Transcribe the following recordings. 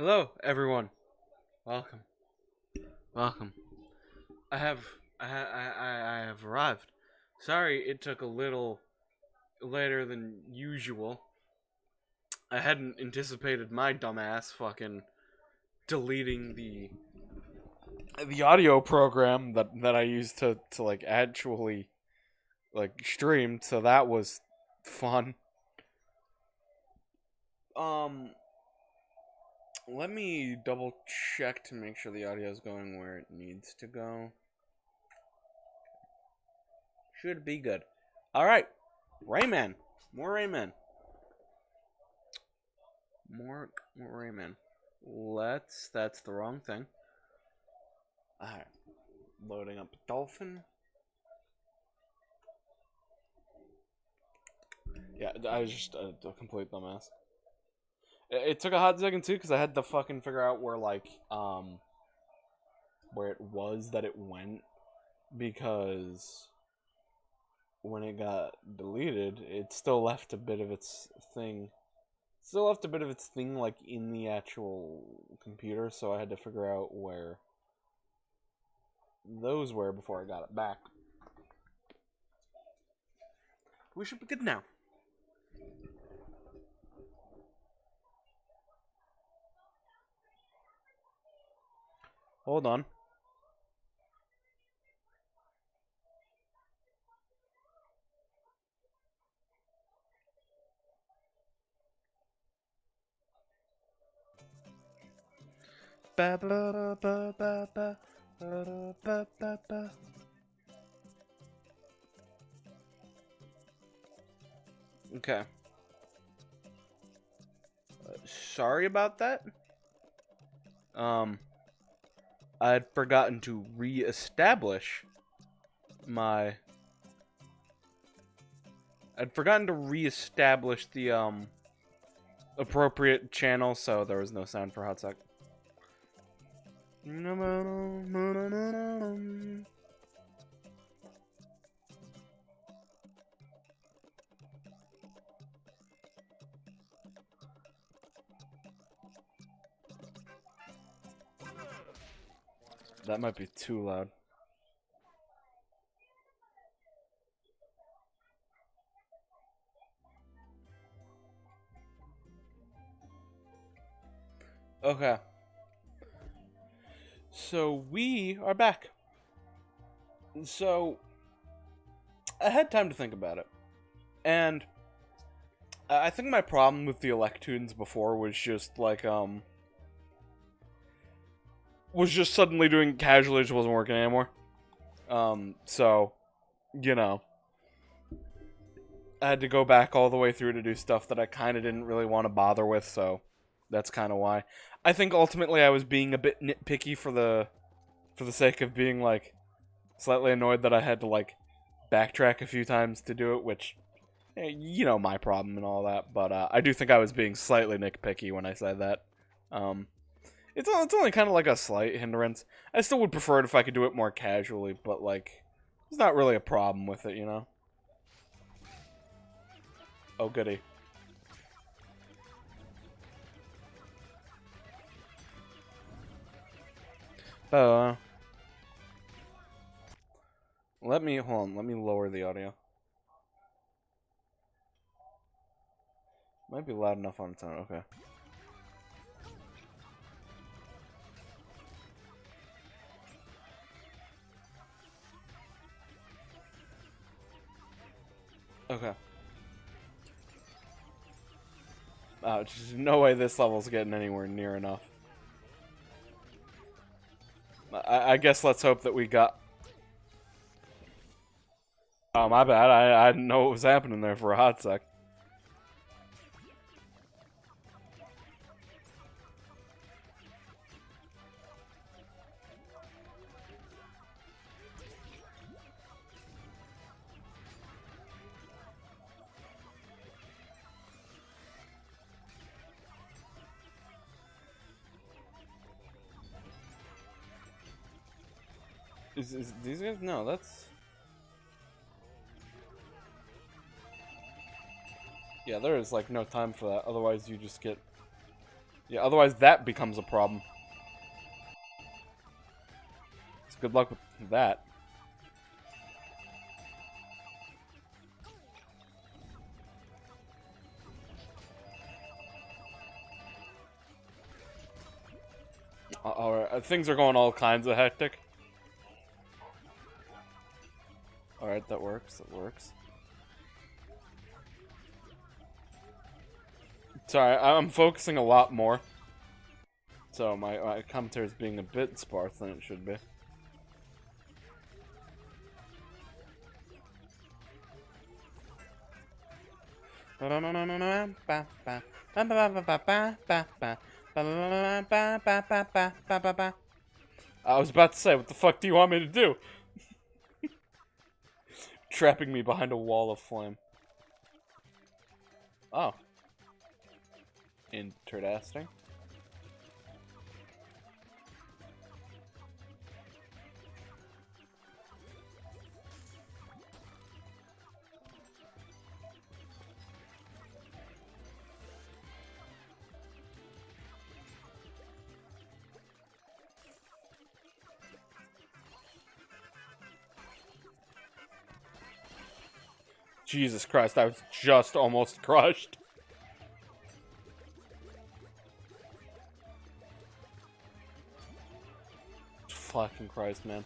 Hello, everyone. Welcome. Welcome. I have arrived. Sorry, it took a little later than usual. I hadn't anticipated my dumbass fucking deleting the audio program that I used to like actually like stream. So that was fun. Um, Let me double check to make sure the audio is going where it needs to go. Should be good. Alright. Rayman. More Rayman. More Rayman. That's the wrong thing. Alright. Loading up Dolphin. Yeah, I was just a complete dumbass. It took a hot second too, because I had to fucking figure out where where it was that it went, because when it got deleted, it still left a bit of its thing. Like in the actual computer, so I had to figure out where those were before I got it back. We should be good now. Hold on. Ba ba ba ba ba ba ba ba ba. Okay. Sorry about that. I'd forgotten to re-establish my... the, appropriate channel, so there was no sound for a hot sec. That might be too loud. Okay. So we are back. So I had time to think about it. And I think my problem with the Electoons before was just like was just suddenly doing casually just wasn't working anymore. So, you know, I had to go back all the way through to do stuff that I kind of didn't really want to bother with, so that's kind of why. I think ultimately I was being a bit nitpicky for the sake of being like slightly annoyed that I had to like backtrack a few times to do it, which you know, my problem and all that, but I do think I was being slightly nitpicky when I said that. It's only kind of like a slight hindrance. I still would prefer it if I could do it more casually, but like, there's not really a problem with it, you know? Oh, goody. Let me lower the audio. Might be loud enough on its own, okay. Okay. Just no way this level's getting anywhere near enough. I guess let's hope that we got... Oh, my bad. I didn't know what was happening there for a hot sec. Is these guys? No, that's... Yeah, there is, like, no time for that. Otherwise, you just get Yeah, otherwise that becomes a problem. So good luck with that. Alright, things are going all kinds of hectic. Alright, that works, that works. Sorry, I'm focusing a lot more. So my commentary is being a bit sparse than it should be. I was about to say, what the fuck do you want me to do? Trapping me behind a wall of flame. Oh. Interesting. Jesus Christ, I was just almost crushed. Fucking Christ, man.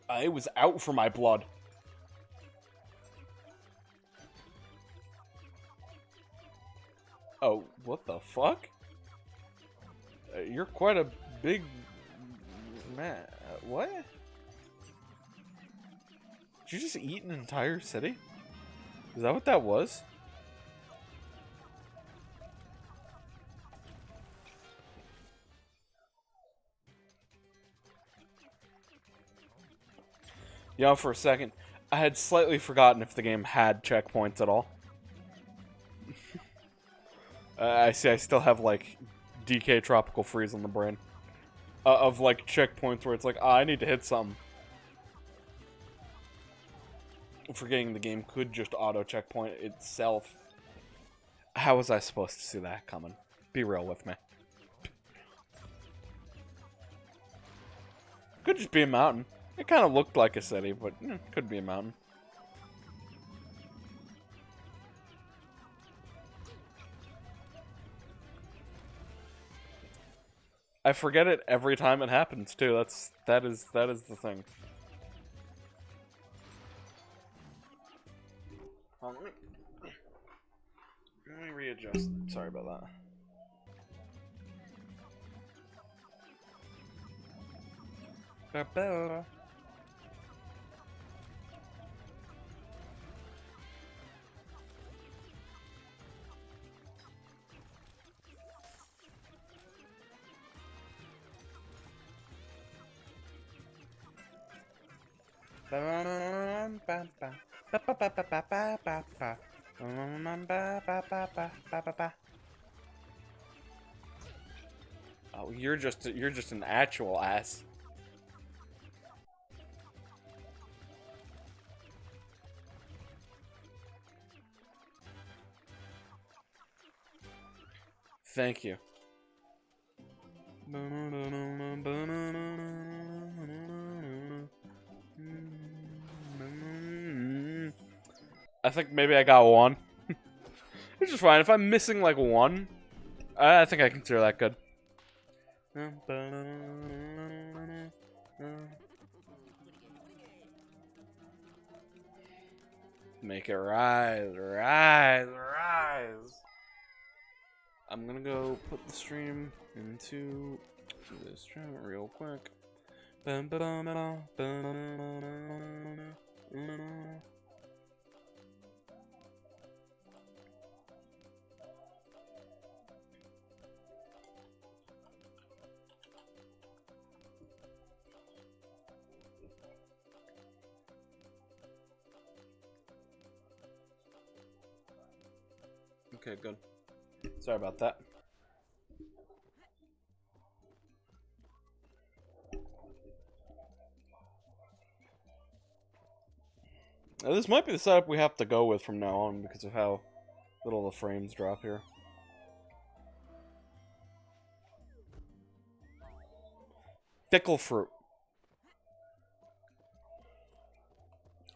I was out for my blood. Oh, what the fuck? You're quite a big man. What? Did you just eat an entire city? Is that what that was? You know, for a second, I had slightly forgotten if the game had checkpoints at all. I see I still have, like, DK Tropical Freeze on the brain. Of, like, checkpoints where it's like, I need to hit something. Forgetting the game could just auto-checkpoint itself. How was I supposed to see that coming? Be real with me. Could just be a mountain. It kind of looked like a city, but could be a mountain. I forget it every time it happens too. That is the thing. Let me readjust. Sorry about that. Oh, you're just an actual ass. Thank you. I think maybe I got one. Which is fine. If I'm missing like one, I think I consider that good. Make it rise, rise, rise. I'm gonna go put the stream into this stream real quick. Okay, good. Sorry about that. Now, this might be the setup we have to go with from now on because of how little the frames drop here. Fickle fruit.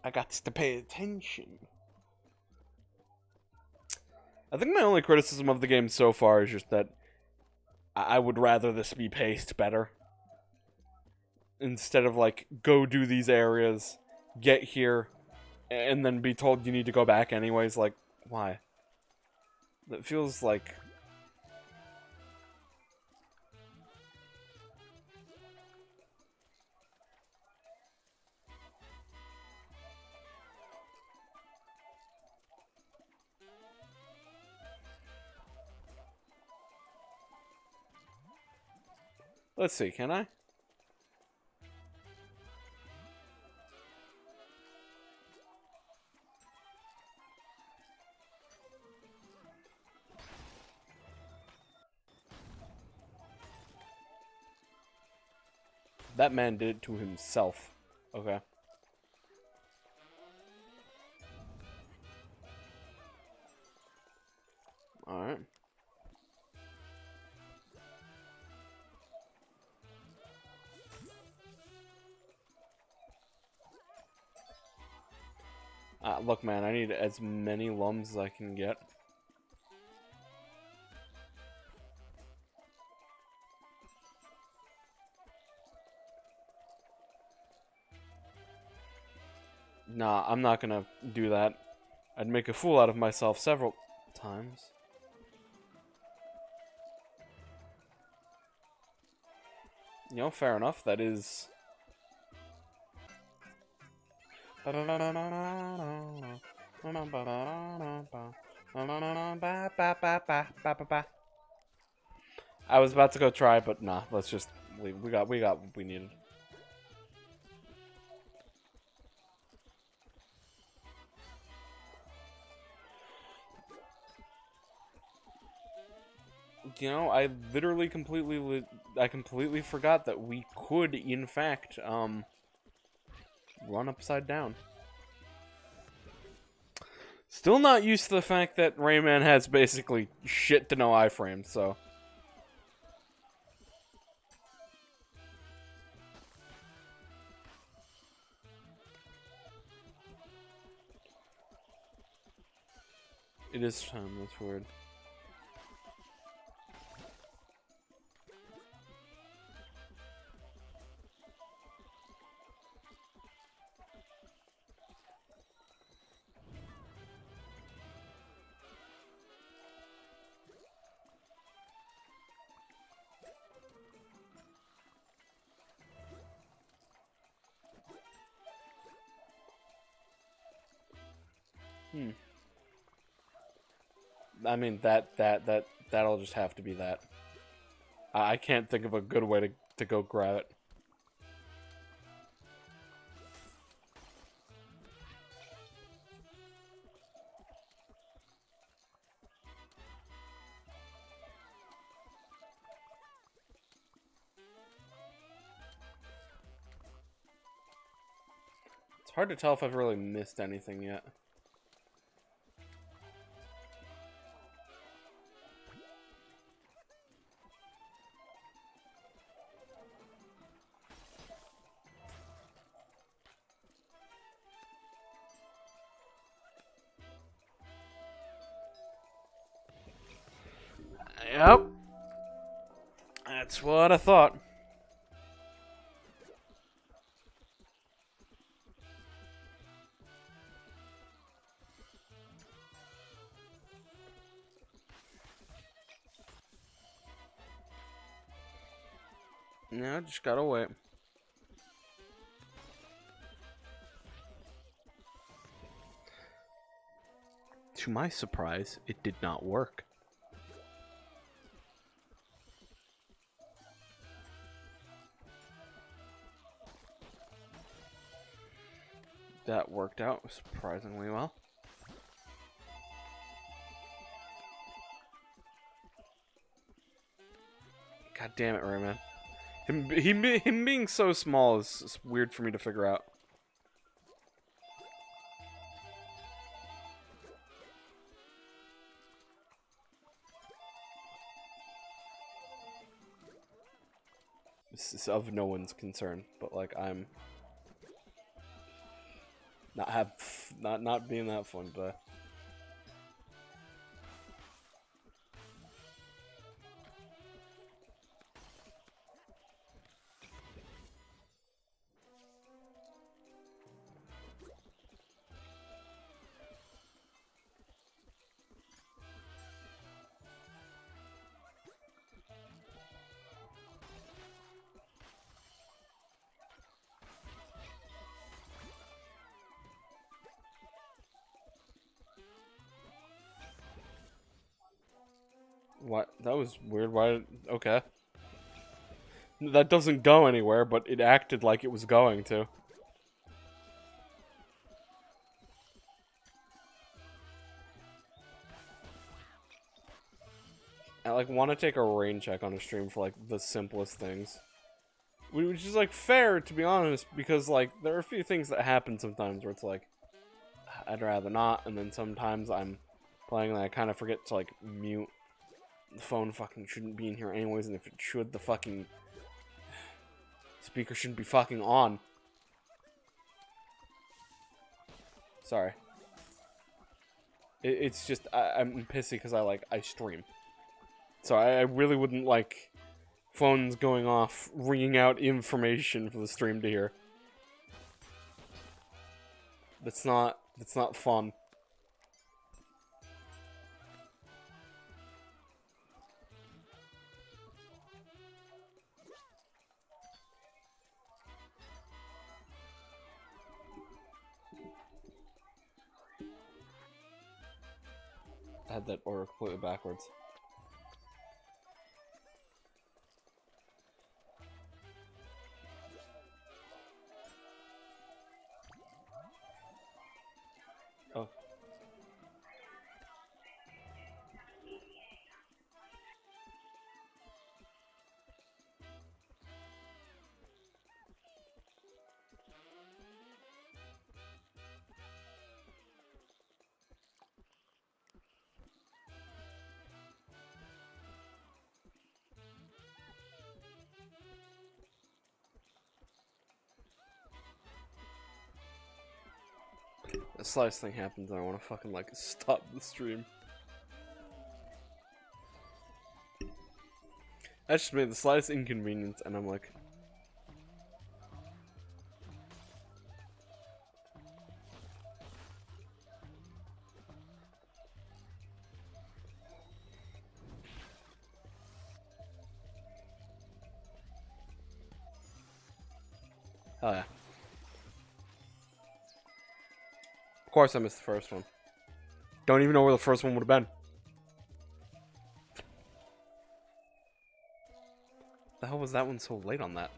I got to pay attention. I think my only criticism of the game so far is just that I would rather this be paced better. Instead of, like, go do these areas, get here, and then be told you need to go back anyways. Like, why? It feels like... Let's see, can I? That man did it to himself. Okay. Alright. Look, man, I need as many lums as I can get. Nah, I'm not gonna do that. I'd make a fool out of myself several times. You know, fair enough, that is... I was about to go try, but nah, let's just leave. We got what we needed. You know, I literally completely forgot that we could, in fact, run upside down. Still not used to the fact that Rayman has basically shit to no iframes, so... It is time, that's weird. I mean, that'll just have to be that. I can't think of a good way to go grab it. It's hard to tell if I've really missed anything yet. Yep. That's what I thought. Yeah, just gotta wait. To my surprise, it did not work. That worked out surprisingly well. God damn it, Rayman. Him being so small is weird for me to figure out. of no one's concern. But like I'm not being that fun, but. What? That was weird. Why? Okay. That doesn't go anywhere, but it acted like it was going to. I like want to take a rain check on a stream for like the simplest things. Which is like fair, to be honest, because like there are a few things that happen sometimes where it's like I'd rather not, and then sometimes I'm playing and I kind of forget to like mute. The phone fucking shouldn't be in here anyways, and if it should, the fucking speaker shouldn't be fucking on. Sorry. It's just, I'm pissy because I stream. So I really wouldn't like phones going off, ringing out information for the stream to hear. That's not fun. I had that order completely backwards. Oh. The slice thing happens and I want to fucking like stop the stream. That just made the slightest inconvenience and I'm like... Hell yeah. Of course I missed the first one. Don't even know where the first one would have been. The hell was that one so late on that?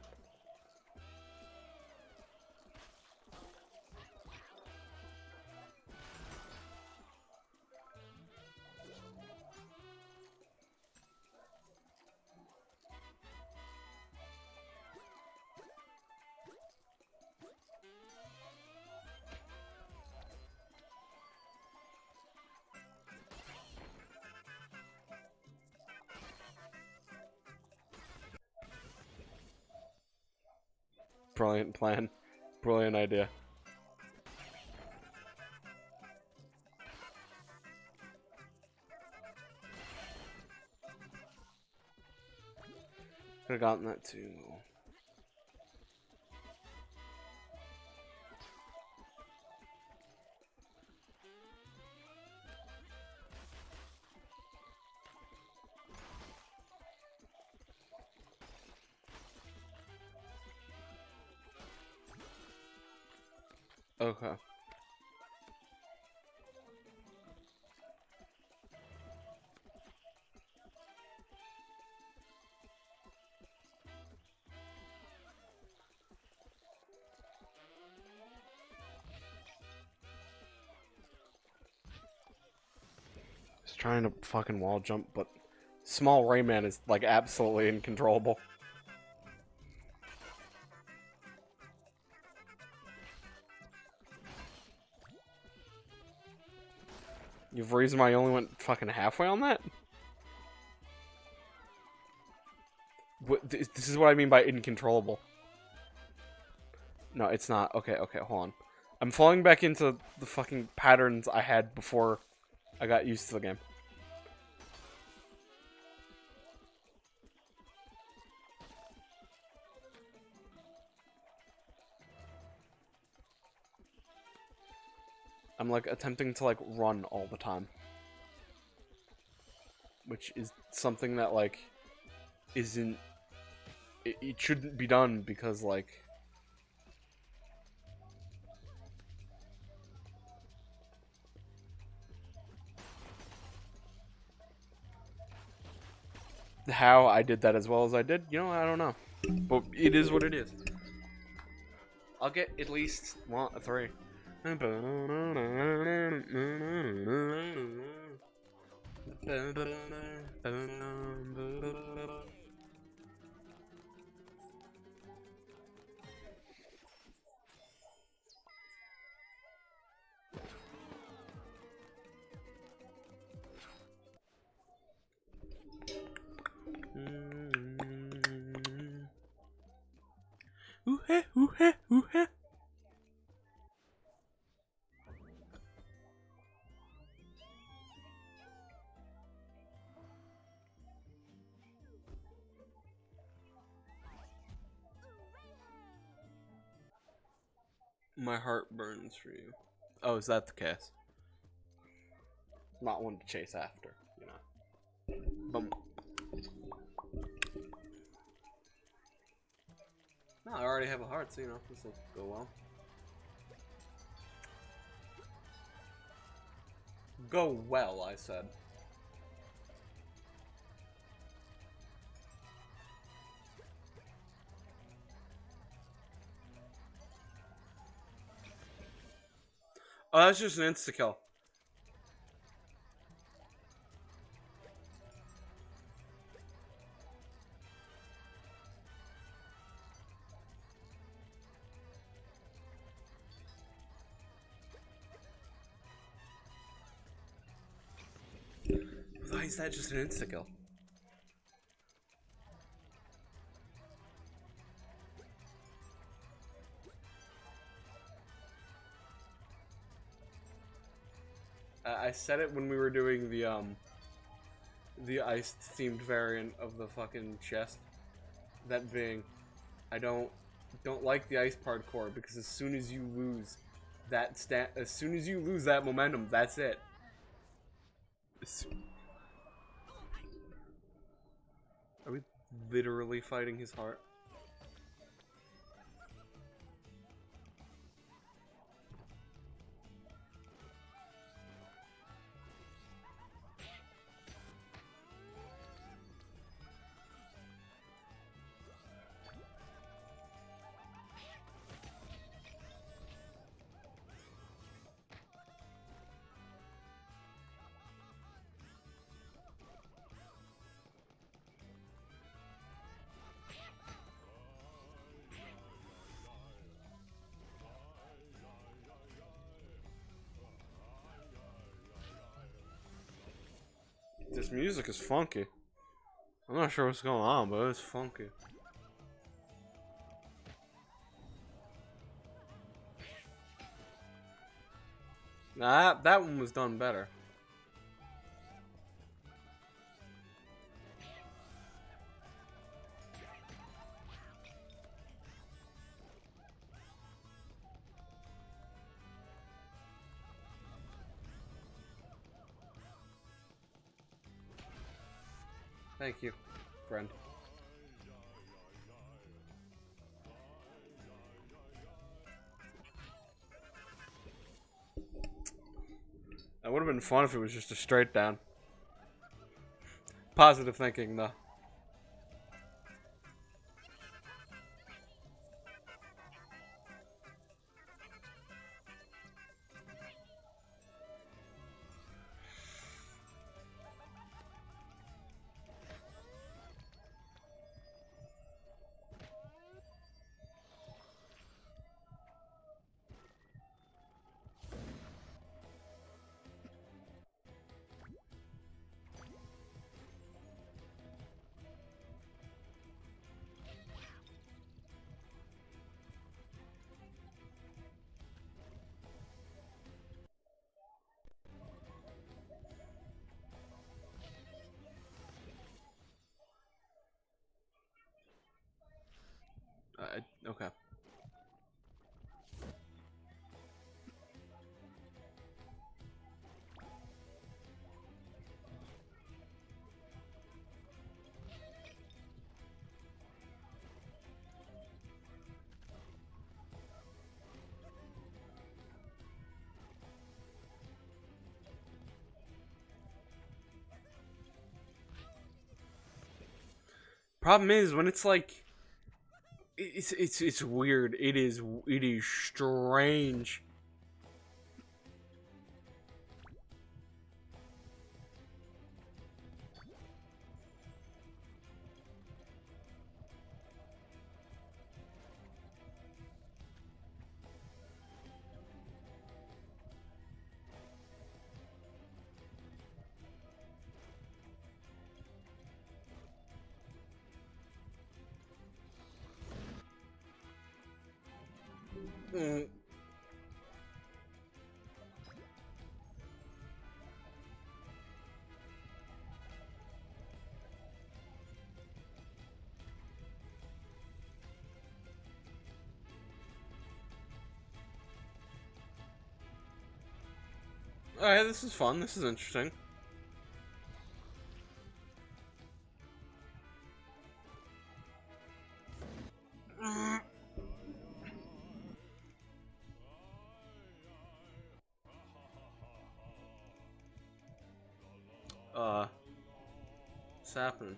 Brilliant plan. Brilliant idea. Could have gotten that too. Okay. Just trying to fucking wall jump, but small Rayman is like absolutely uncontrollable. You've reason why you only went fucking halfway on that? What, this is what I mean by incontrollable. No, it's not. Okay, hold on. I'm falling back into the fucking patterns I had before I got used to the game. I'm like attempting to like run all the time. Which is something that like isn't... It shouldn't be done because like... How I did that as well as I did, you know, I don't know. But it is what it is. I'll get at least 3. Ooh-heh, ooh-heh, ooh-heh. My heart burns for you. Oh, is that the case? Not one to chase after, you know. Boom. No, I already have a heart, so you know, this will go well. Go well, I said. Oh, that's just an insta-kill. Why is that just an insta-kill? I said it when we were doing the ice-themed variant of the fucking chest. That being, I don't like the ice parkour because as soon as you lose that momentum, that's it. Are we literally fighting his heart? This music is funky. I'm not sure what's going on, but it's funky. Nah, that one was done better. Thank you, friend. That would have been fun if it was just a straight down. Positive thinking, though. Okay. Problem is when it's like it's weird. It is strange. Mm. Alright, this is fun. This is interesting. What's happening?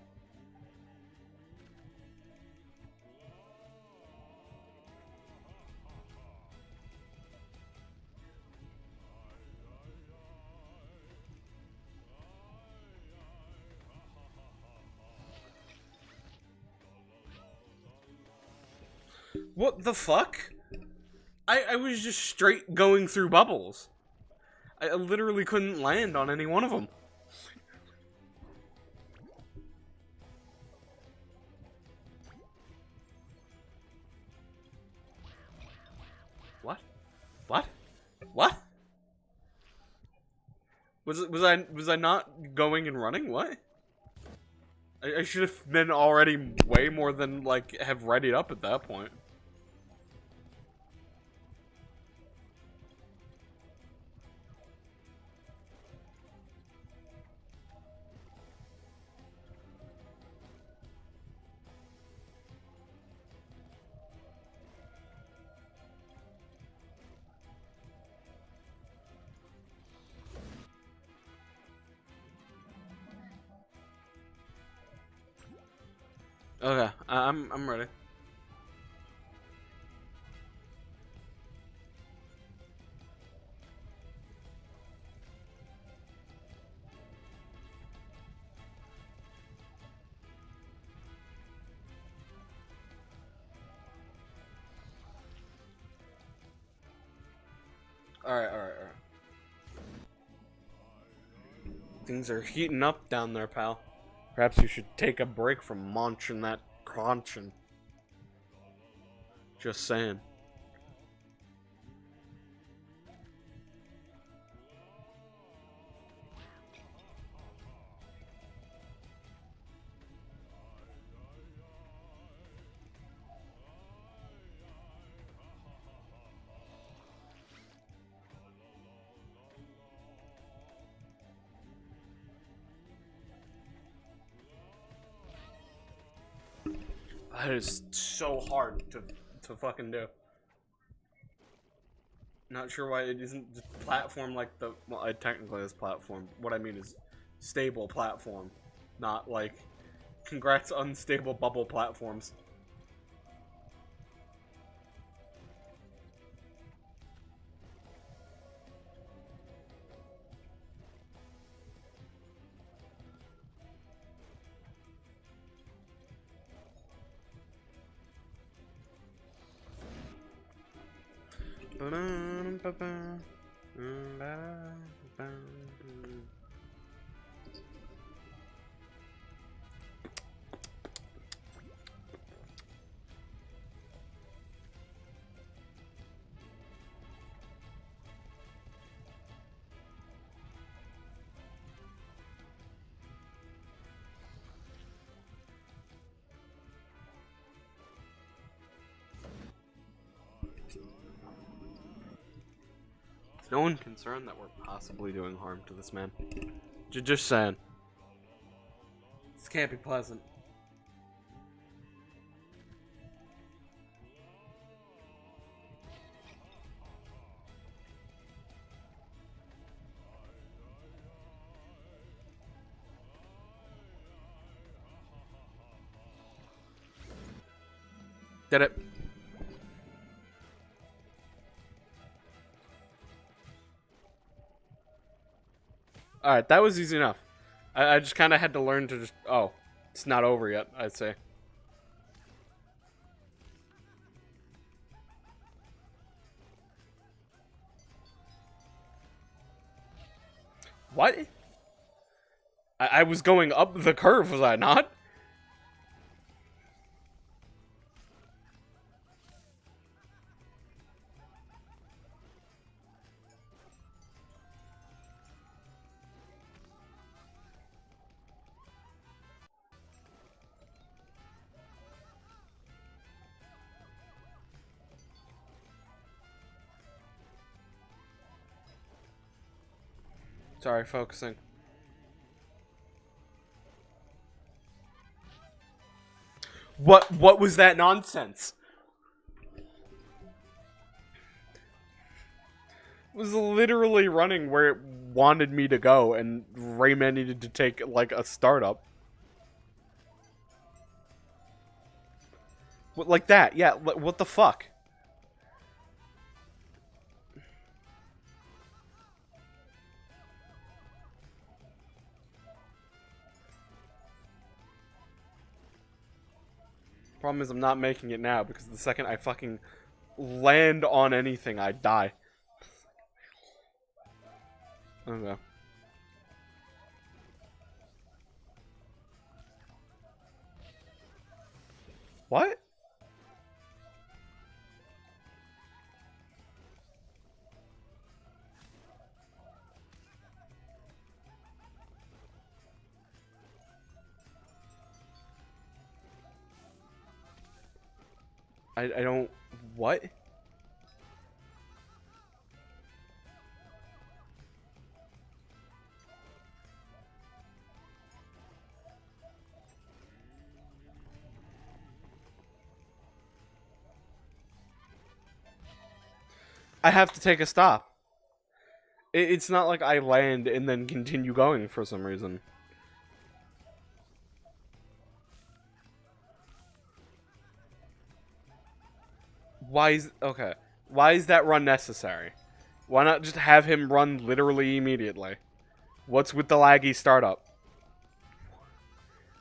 What the fuck? I was just straight going through bubbles. I literally couldn't land on any one of them. What? What? What? Was I not going and running? What? I should have been already way more than like have readied up at that point. Okay, I'm ready. Alright. Things are heating up down there, pal. Perhaps you should take a break from munching that crunching. Just saying. That is so hard to fucking do. Not sure why it isn't just platform like the... Well, it technically is platform. What I mean is stable platform. Not like... Congrats unstable bubble platforms. no one concerned that we're possibly doing harm to this man? Just saying. This can't be pleasant. Did it. Alright, that was easy enough. I just kind of had to learn to just... Oh, it's not over yet, I'd say. What? I was going up the curve, was I not? Sorry, focusing. What was that nonsense? It was literally running where it wanted me to go, and Rayman needed to take, like, a startup. What, like that? Yeah, what the fuck? Problem is I'm not making it now, because the second I fucking land on anything, I die. Okay. What? I don't... What? I have to take a stop. It's not like I land and then continue going for some reason. Why is... Okay. Why is that run necessary? Why not just have him run literally immediately? What's with the laggy startup?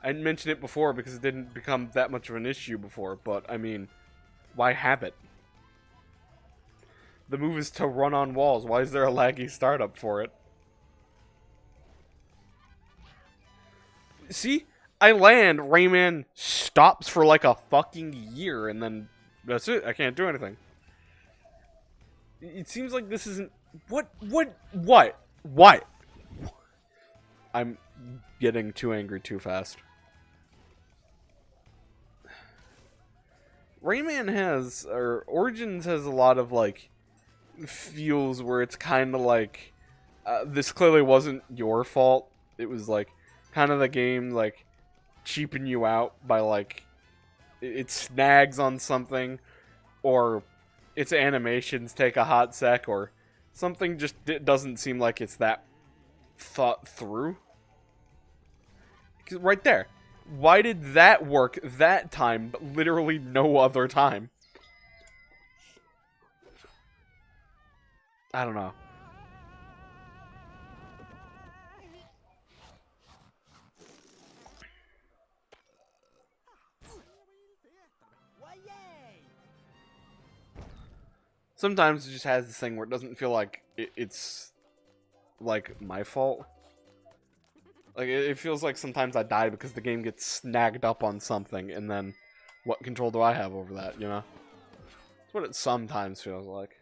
I didn't mention it before because it didn't become that much of an issue before, but, I mean, why have it? The move is to run on walls. Why is there a laggy startup for it? See? I land, Rayman stops for like a fucking year, and then that's it. I can't do anything. It seems like this isn't... What? I'm getting too angry too fast. Rayman has, or Origins has a lot of, like, feels where it's kind of like, this clearly wasn't your fault. It was, like, kind of the game, like, cheaping you out by, like, it snags on something, or its animations take a hot sec, or something just doesn't seem like it's that thought through. 'Cause right there. Why did that work that time, but literally no other time? I don't know. Sometimes it just has this thing where it doesn't feel like it's, like, my fault. Like, it feels like sometimes I die because the game gets snagged up on something, and then what control do I have over that, you know? That's what it sometimes feels like.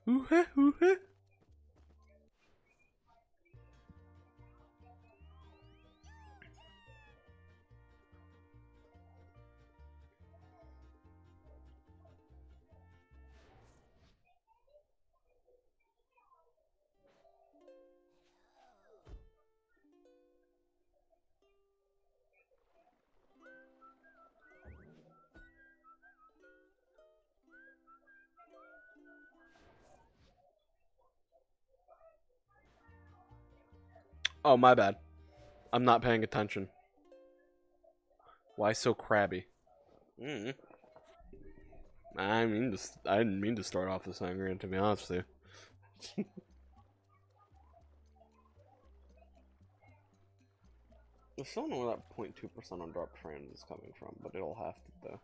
Ooh-heh, ooh-heh. Oh, my bad. I'm not paying attention. Why so crabby? I didn't mean to start off this angry, to be honest with you. I still don't know where that 0.2% on drop frames is coming from, but it'll have to though.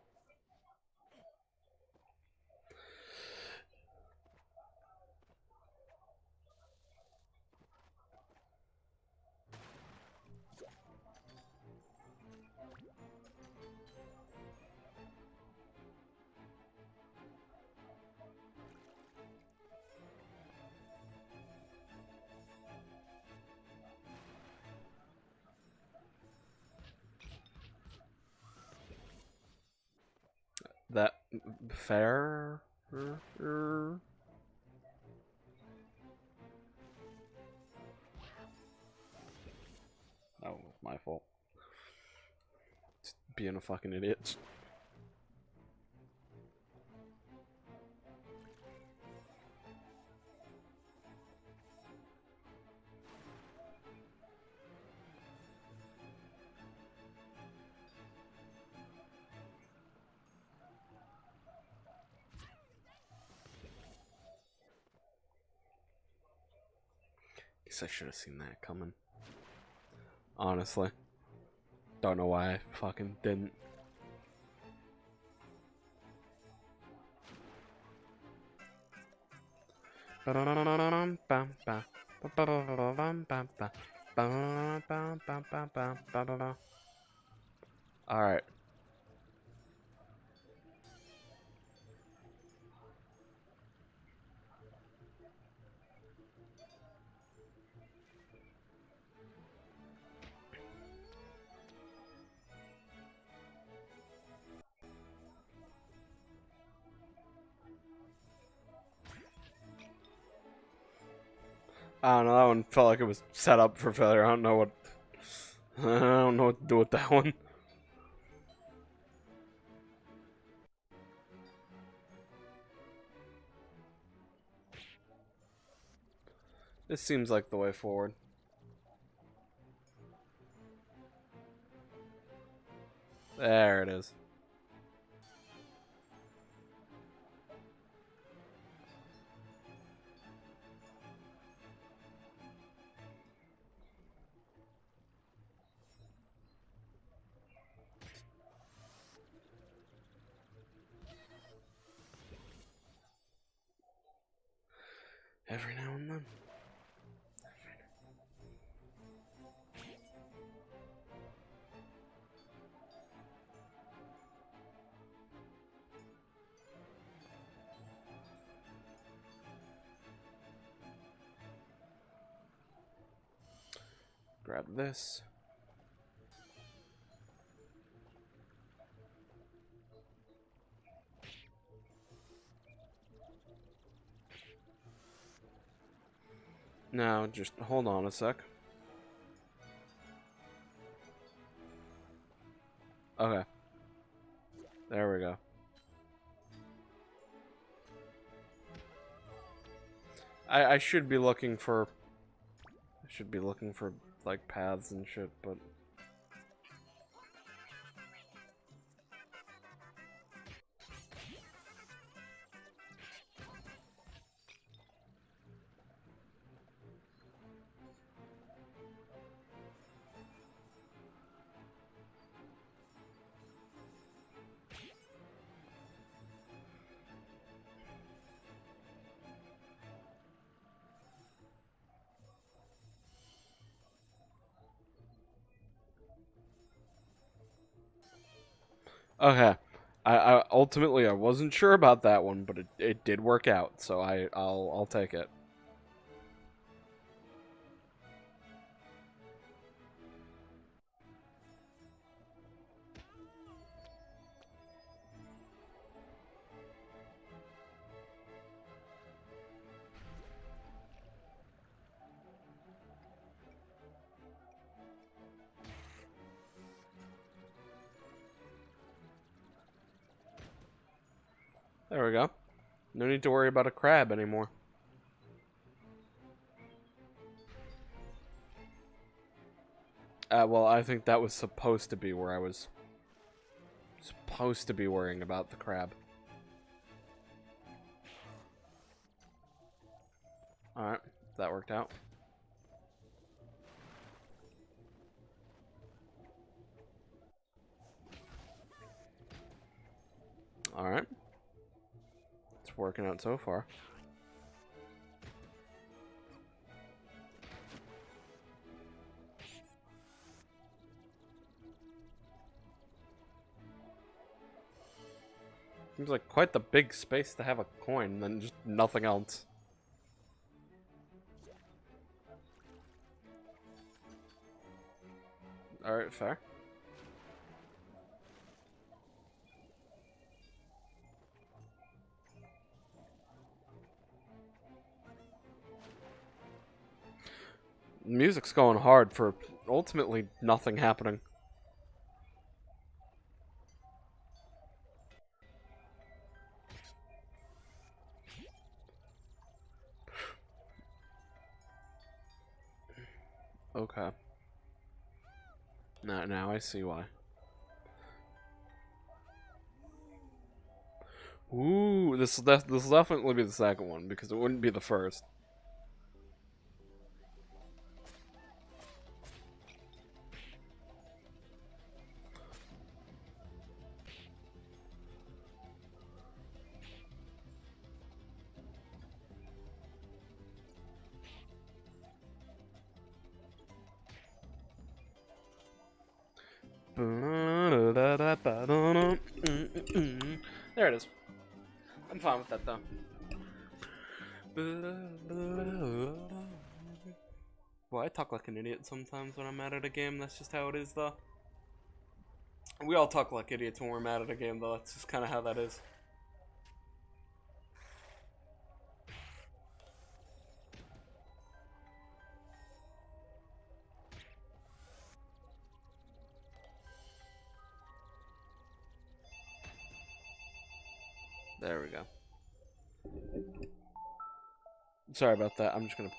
That fair? That was my fault. Just being a fucking idiot. Guess I should have seen that coming. Honestly. Don't know why I fucking didn't. Alright. I don't know, that one felt like it was set up for failure. I don't know what to do with that one. This seems like the way forward. There it is. Every now and then. Grab this. Now, just hold on a sec. Okay. There we go. I should be looking for... like, paths and shit, but... Okay. I ultimately I wasn't sure about that one, but it did work out, so I'll take it. There we go. No need to worry about a crab anymore. Well, I think that was supposed to be where I was supposed to be worrying about the crab. Alright, that worked out. Alright. It's working out so far. Seems like quite the big space to have a coin, and then just nothing else. Alright, fair. Music's going hard for ultimately nothing happening. Okay. Now I see why. Ooh, this will definitely be the second one, because it wouldn't be the first. There it is. I'm fine with that though. Well, I talk like an idiot sometimes when I'm mad at a game. That's just how it is, though. We all talk like idiots when we're mad at a game, though. That's just kind of how that is. There we go. Sorry about that. I'm just gonna...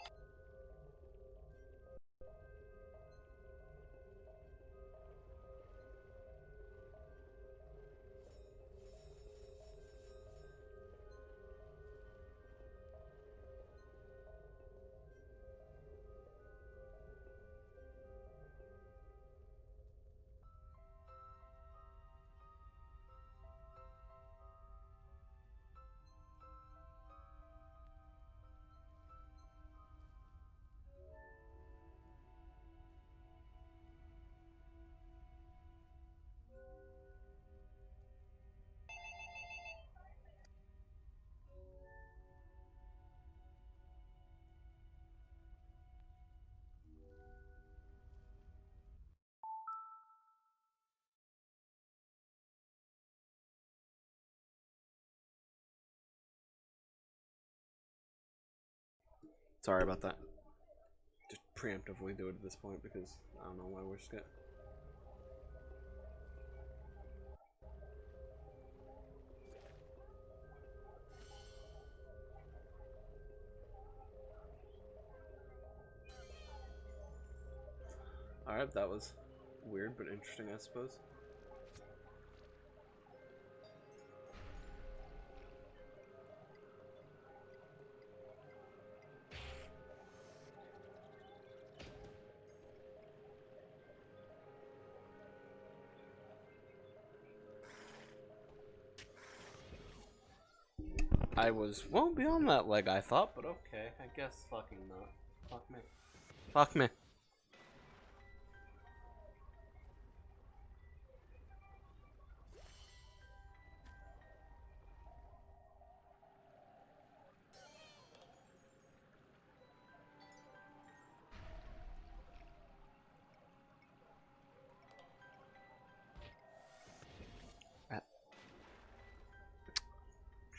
Sorry about that. Just preemptively do it at this point because I don't know why we're scared. Alright, that was weird but interesting, I suppose. I was well beyond that leg, I thought, but okay. I guess fucking not. Fuck me. Fuck me.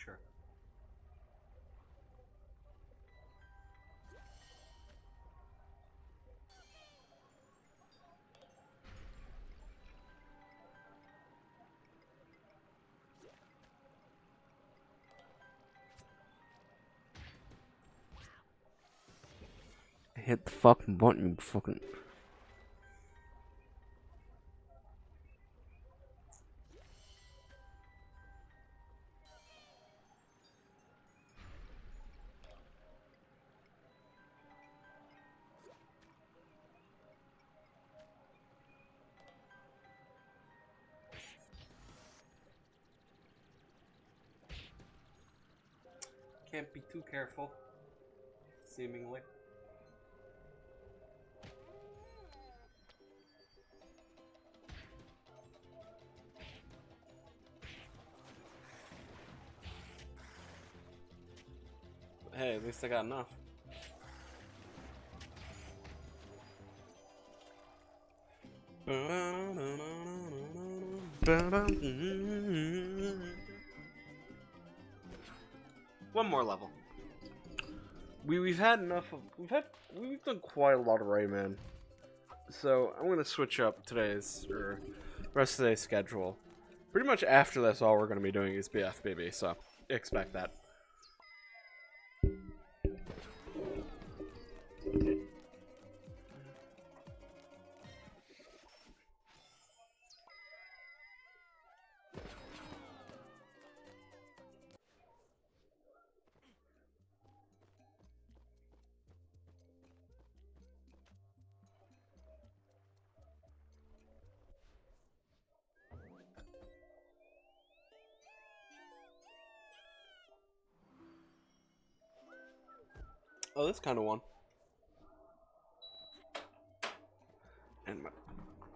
Sure. Hit the fucking button, you fucking... Can't be too careful. Seemingly. Hey, at least I got enough. One more level. We've had enough of we've done quite a lot of Rayman. So I'm gonna switch up today's or rest of today's schedule. Pretty much after this, all we're gonna be doing is BFBB. So expect that. Oh, this kind of one. And my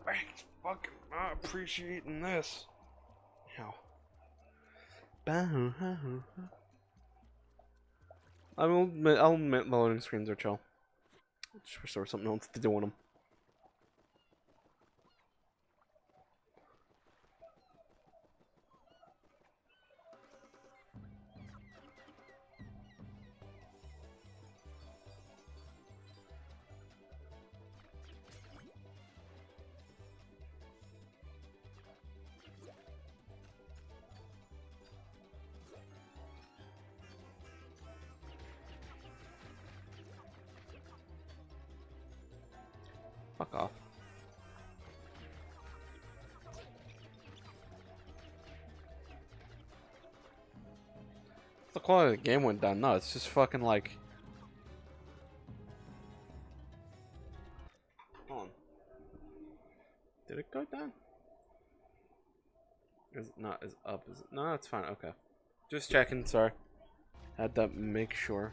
back's fucking not appreciating this. How? I'll admit the loading screens are chill. Just wish there was something else to do on them. Fuck off. The quality of the game went down. No, it's just fucking like. Hold on. Did it go down? Is it not as up? Is it? No, it's fine. Okay. Just checking. Sorry. Had to make sure.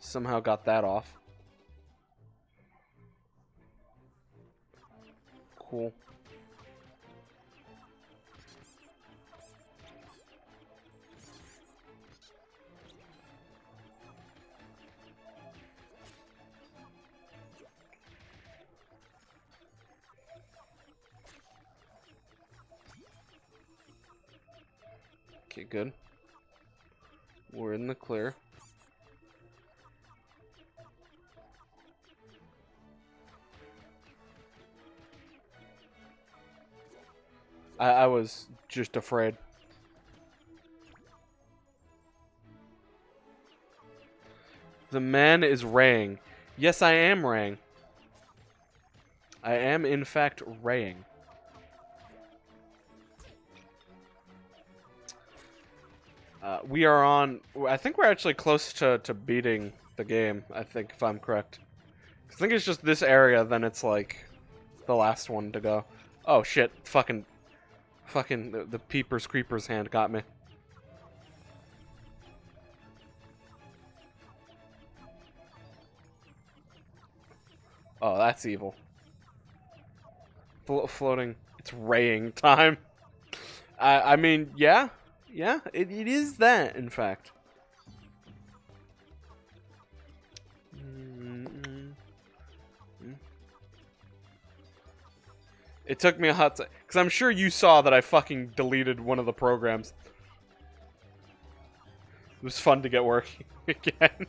Somehow got that off. Cool. Okay, good. We're in the clear. I was just afraid. The man is raying. Yes, I am raying. I am, in fact, raying. We are on... I think we're actually close to beating the game, I think, if I'm correct. I think it's just this area, then it's, like, the last one to go. Oh, shit. Fucking the Peepers Creepers hand got me. Oh, that's evil. Floating. It's raying time. I mean, yeah. Yeah, it is that, in fact. It took me a hot second, because I'm sure you saw that I fucking deleted one of the programs. It was fun to get working again.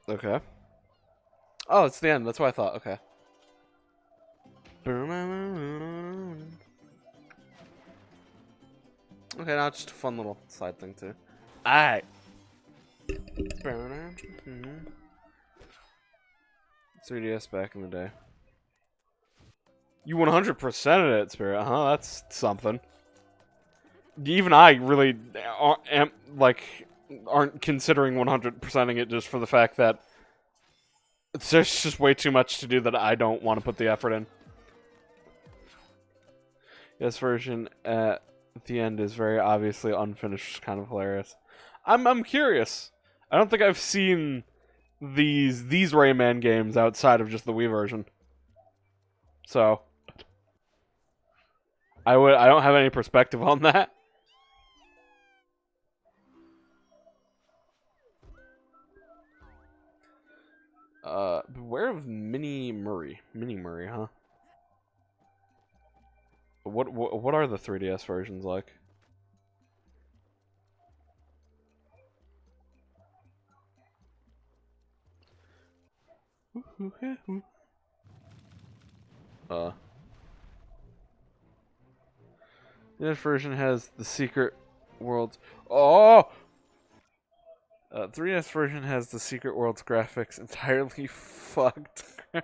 Okay. Oh, it's the end. That's what I thought. Okay. Okay, now it's just a fun little side thing too. Alright. 3DS back in the day. You 100%ed it, Spirit. That's something. even I really aren't considering 100%ing it just for the fact that there's just way too much to do that I don't want to put the effort in. This version at the end is very obviously unfinished, kind of hilarious. I'm curious. I don't think I've seen these Rayman games outside of just the Wii version. So I don't have any perspective on that. Beware of Mini Murray, huh? What are the 3DS versions like? This version has the secret worlds. Oh! 3DS version has the secret world's graphics entirely fucked, and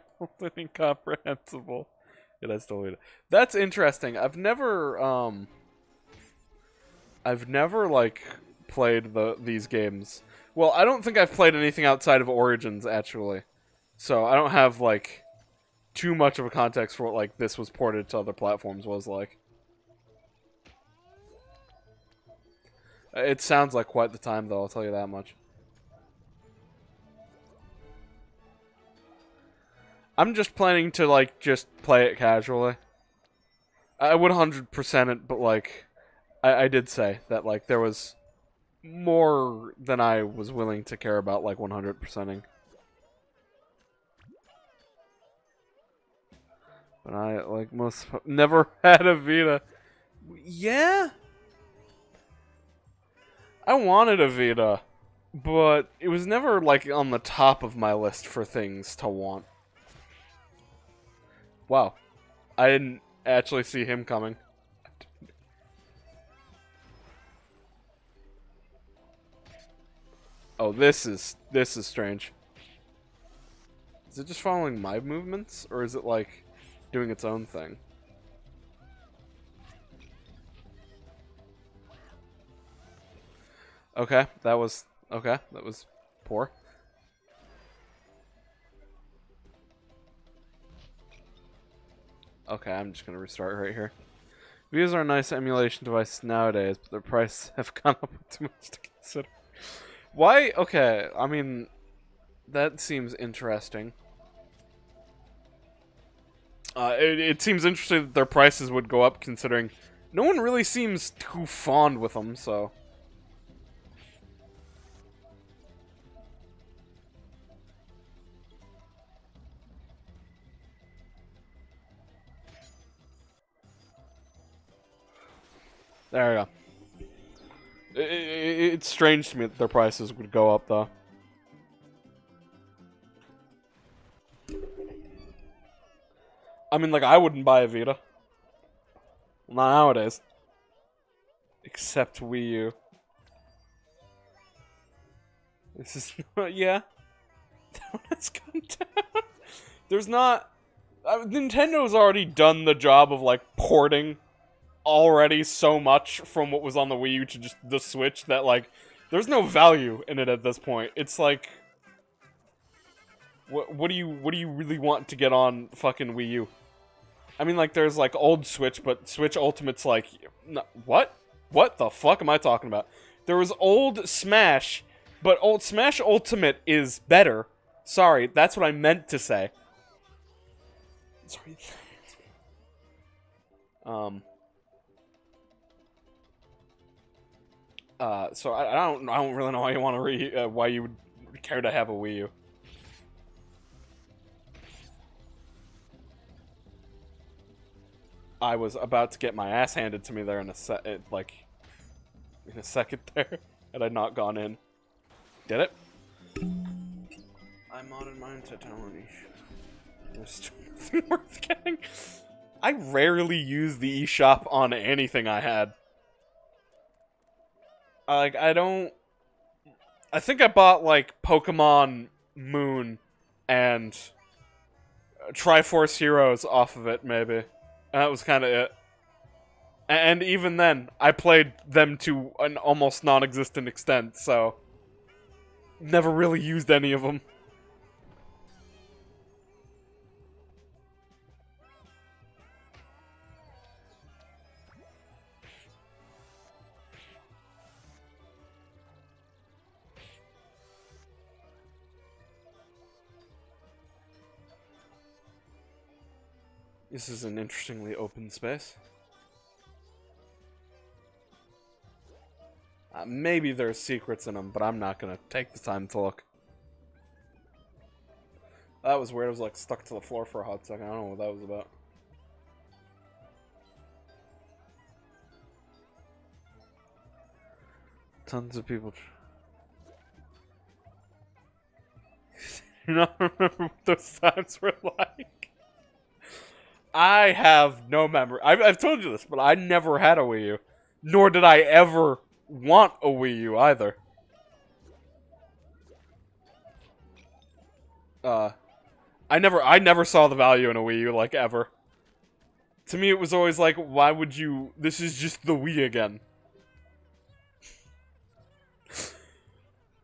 incomprehensible. It has to lead it. That's interesting. I've never like played these games. Well, I don't think I've played anything outside of Origins actually, so I don't have like too much of a context for what like this was ported to other platforms was like. It sounds like quite the time, though, I'll tell you that much. I'm just planning to, like, just play it casually. I would 100% it, but, like, I did say that, like, there was more than I was willing to care about, like, 100%ing. But I, like, never had a Vita. Yeah? I wanted a Vita, but it was never, like, on the top of my list for things to want. Wow. I didn't actually see him coming. Oh, this is strange. Is it just following my movements, or is it, like, doing its own thing? Okay, that was poor. Okay, I'm just gonna restart right here. Vias are a nice emulation device nowadays, but their price have gone up too much to consider. Why? Okay, I mean, that seems interesting. It seems interesting that their prices would go up, considering no one really seems too fond with them, so. There we go. It's strange to me that their prices would go up, though. I mean, like, I wouldn't buy a Vita. Well, not nowadays. Except Wii U. This is not, yeah. That one has gone down. There's not... Nintendo's already done the job of, like, porting already so much from what was on the Wii U to just the Switch that, like, there's no value in it at this point. It's like, what do you really want to get on fucking Wii U? I mean, like, there's, like, old Switch, but Switch Ultimate's like, no, what? What the fuck am I talking about? There was old Smash, but old Smash Ultimate is better. Sorry, that's what I meant to say. Sorry. So I don't really know why you want to why you would care to have a Wii U. I was about to get my ass handed to me there in a second there, had I not gone in. Did it? I modded mine to Talonish. There's still nothing worth getting. I rarely use the eShop on anything I had. Like, I think I bought, like, Pokemon Moon and Triforce Heroes off of it, maybe. That was kind of it. And even then, I played them to an almost non-existent extent, so never really used any of them. This is an interestingly open space. Maybe there's secrets in them, but I'm not gonna take the time to look. That was weird. I was like stuck to the floor for a hot second. I don't know what that was about. Tons of people. You don't remember what those times were like? I have no memory. I've told you this, but I never had a Wii U. Nor did I ever want a Wii U either. I never saw the value in a Wii U, like, ever. To me, it was always like, why would you... This is just the Wii again.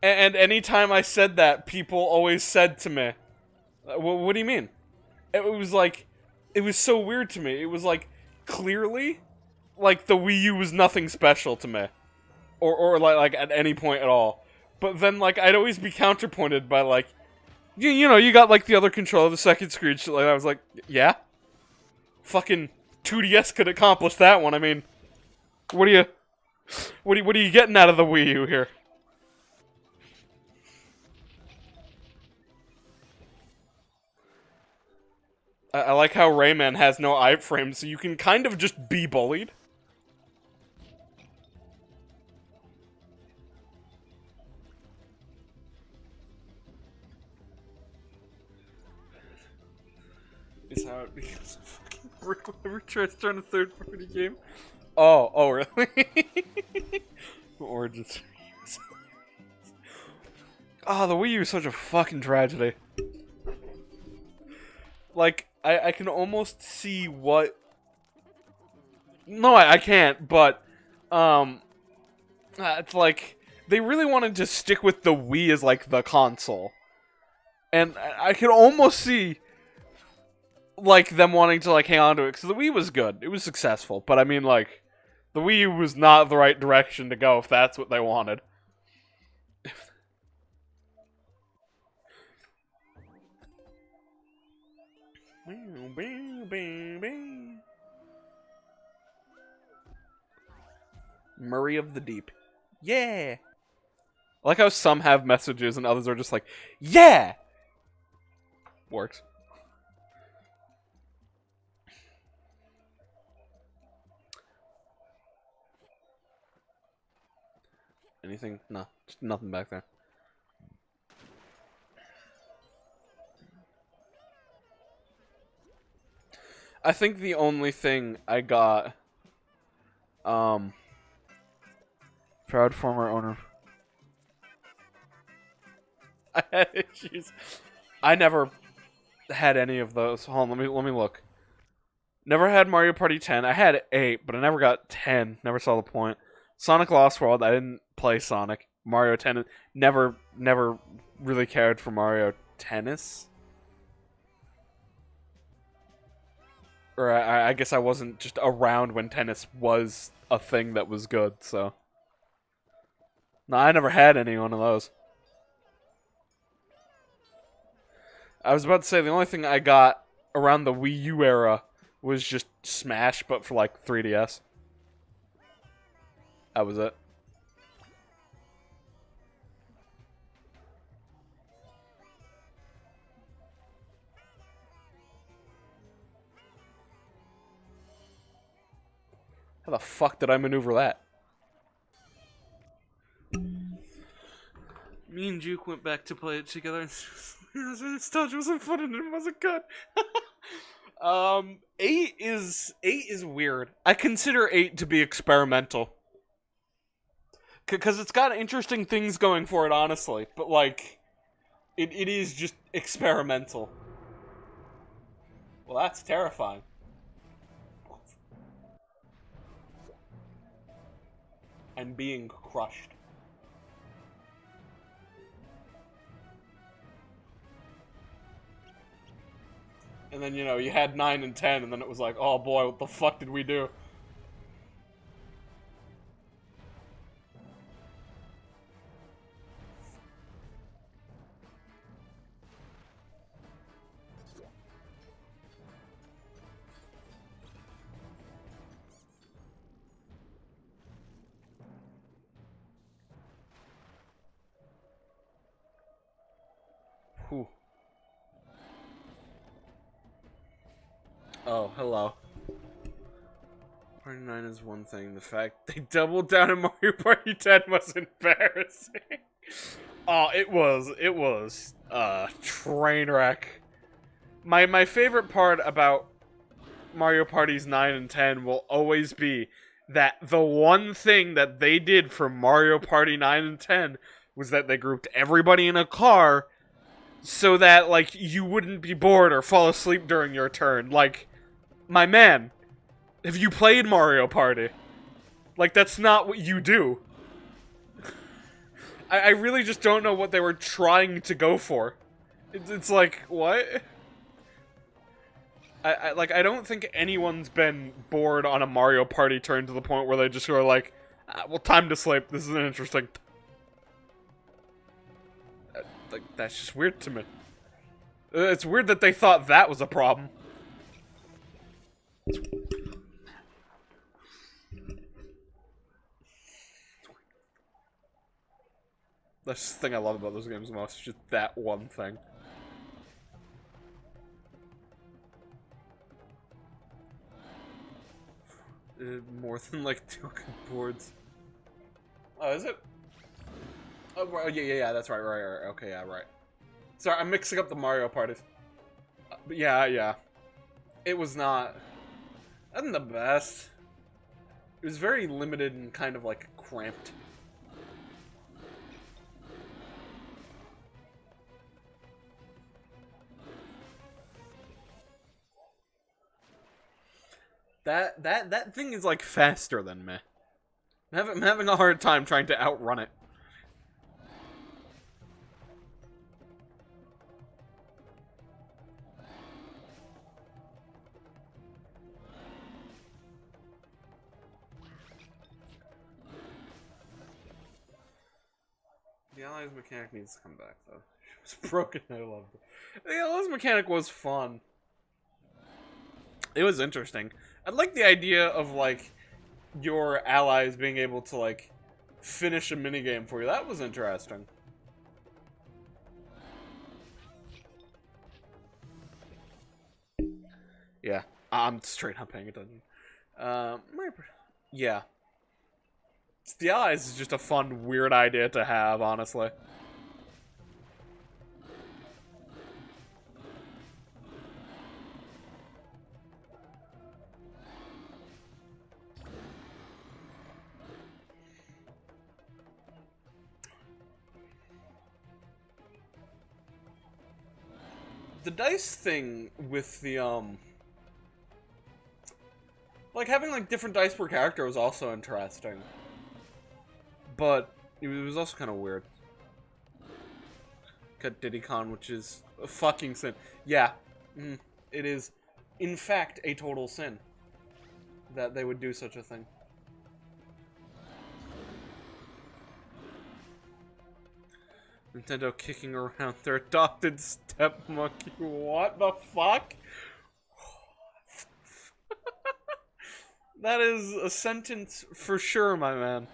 And anytime I said that, people always said to me, what do you mean? It was like... It was so weird to me. It was like, clearly, like, the Wii U was nothing special to me. Or like, at any point at all. But then, like, I'd always be counterpointed by, like, you know, you got, like, the other controller, the second screen, shit like that. I was like, yeah? Fucking 2DS could accomplish that one. I mean, what are you getting out of the Wii U here? I like how Rayman has no iframe, so you can kind of just be bullied. Is how it becomes a fucking brick whenever tries to turn a third-party game. Oh, really? Origins. Oh, the Wii U is such a fucking tragedy. Like, I can almost see what... No, I can't, but, it's like, they really wanted to stick with the Wii as, like, the console. And I can almost see, like, them wanting to, like, hang on to it, because the Wii was good. It was successful, but I mean, like, the Wii U was not the right direction to go if that's what they wanted. Murray of the Deep. Yeah! I like how some have messages and others are just like, yeah! Works. Anything? No, just nothing back there. I think the only thing I got, proud former owner. I had issues. I never had any of those. Hold on, let me look. Never had Mario Party 10. I had 8, but I never got 10. Never saw the point. Sonic Lost World. I didn't play Sonic. Mario Tennis. Never really cared for Mario Tennis. Or I guess I wasn't just around when tennis was a thing that was good, so. No, I never had any one of those. I was about to say, the only thing I got around the Wii U era was just Smash, but for, like, 3DS. That was it. How the fuck did I maneuver that? Me and Juke went back to play it together. Nostalgia wasn't fun and it wasn't good. 8 is weird. I consider 8 to be experimental. Because it's got interesting things going for it, honestly. But, like, it is just experimental. Well, that's terrifying. and being crushed. And then, you know, you had 9 and 10, and then it was like, oh boy, what the fuck did we do? Whew. Oh, hello. Party 9 is one thing. The fact they doubled down in Mario Party 10 was embarrassing. Oh, it was train wreck. My favorite part about Mario Parties 9 and 10 will always be that the one thing that they did for Mario Party 9 and 10 was that they grouped everybody in a car so that, like, you wouldn't be bored or fall asleep during your turn. Like, my man, have you played Mario Party? Like, that's not what you do. I really just don't know what they were trying to go for. It's like, what? I don't think anyone's been bored on a Mario Party turn to the point where they just go like, well, time to sleep. This is interesting. Like, that's just weird to me. It's weird that they thought that was a problem. That's the thing I love about those games the most, just that one thing. More than like 2 good boards. Oh, is it? Oh, yeah, that's right, okay, yeah, right. Sorry, I'm mixing up the Mario parties. But yeah. It was not the best. It was very limited and kind of like cramped. That thing is like faster than me. I'm having a hard time trying to outrun it. The Allies mechanic needs to come back though. It was broken. I loved it. The Allies mechanic was fun. It was interesting. I like the idea of like your allies being able to like finish a minigame for you. That was interesting. Yeah, I'm straight up paying attention. Yeah. The allies is just a fun, weird idea to have, honestly. The dice thing with the, like, having, like, different dice per character was also interesting. But it was also kind of weird. Cut Diddy Kong, which is a fucking sin. Yeah, it is, in fact, a total sin that they would do such a thing. Nintendo kicking around their adopted step monkey. What the fuck? That is a sentence for sure, my man.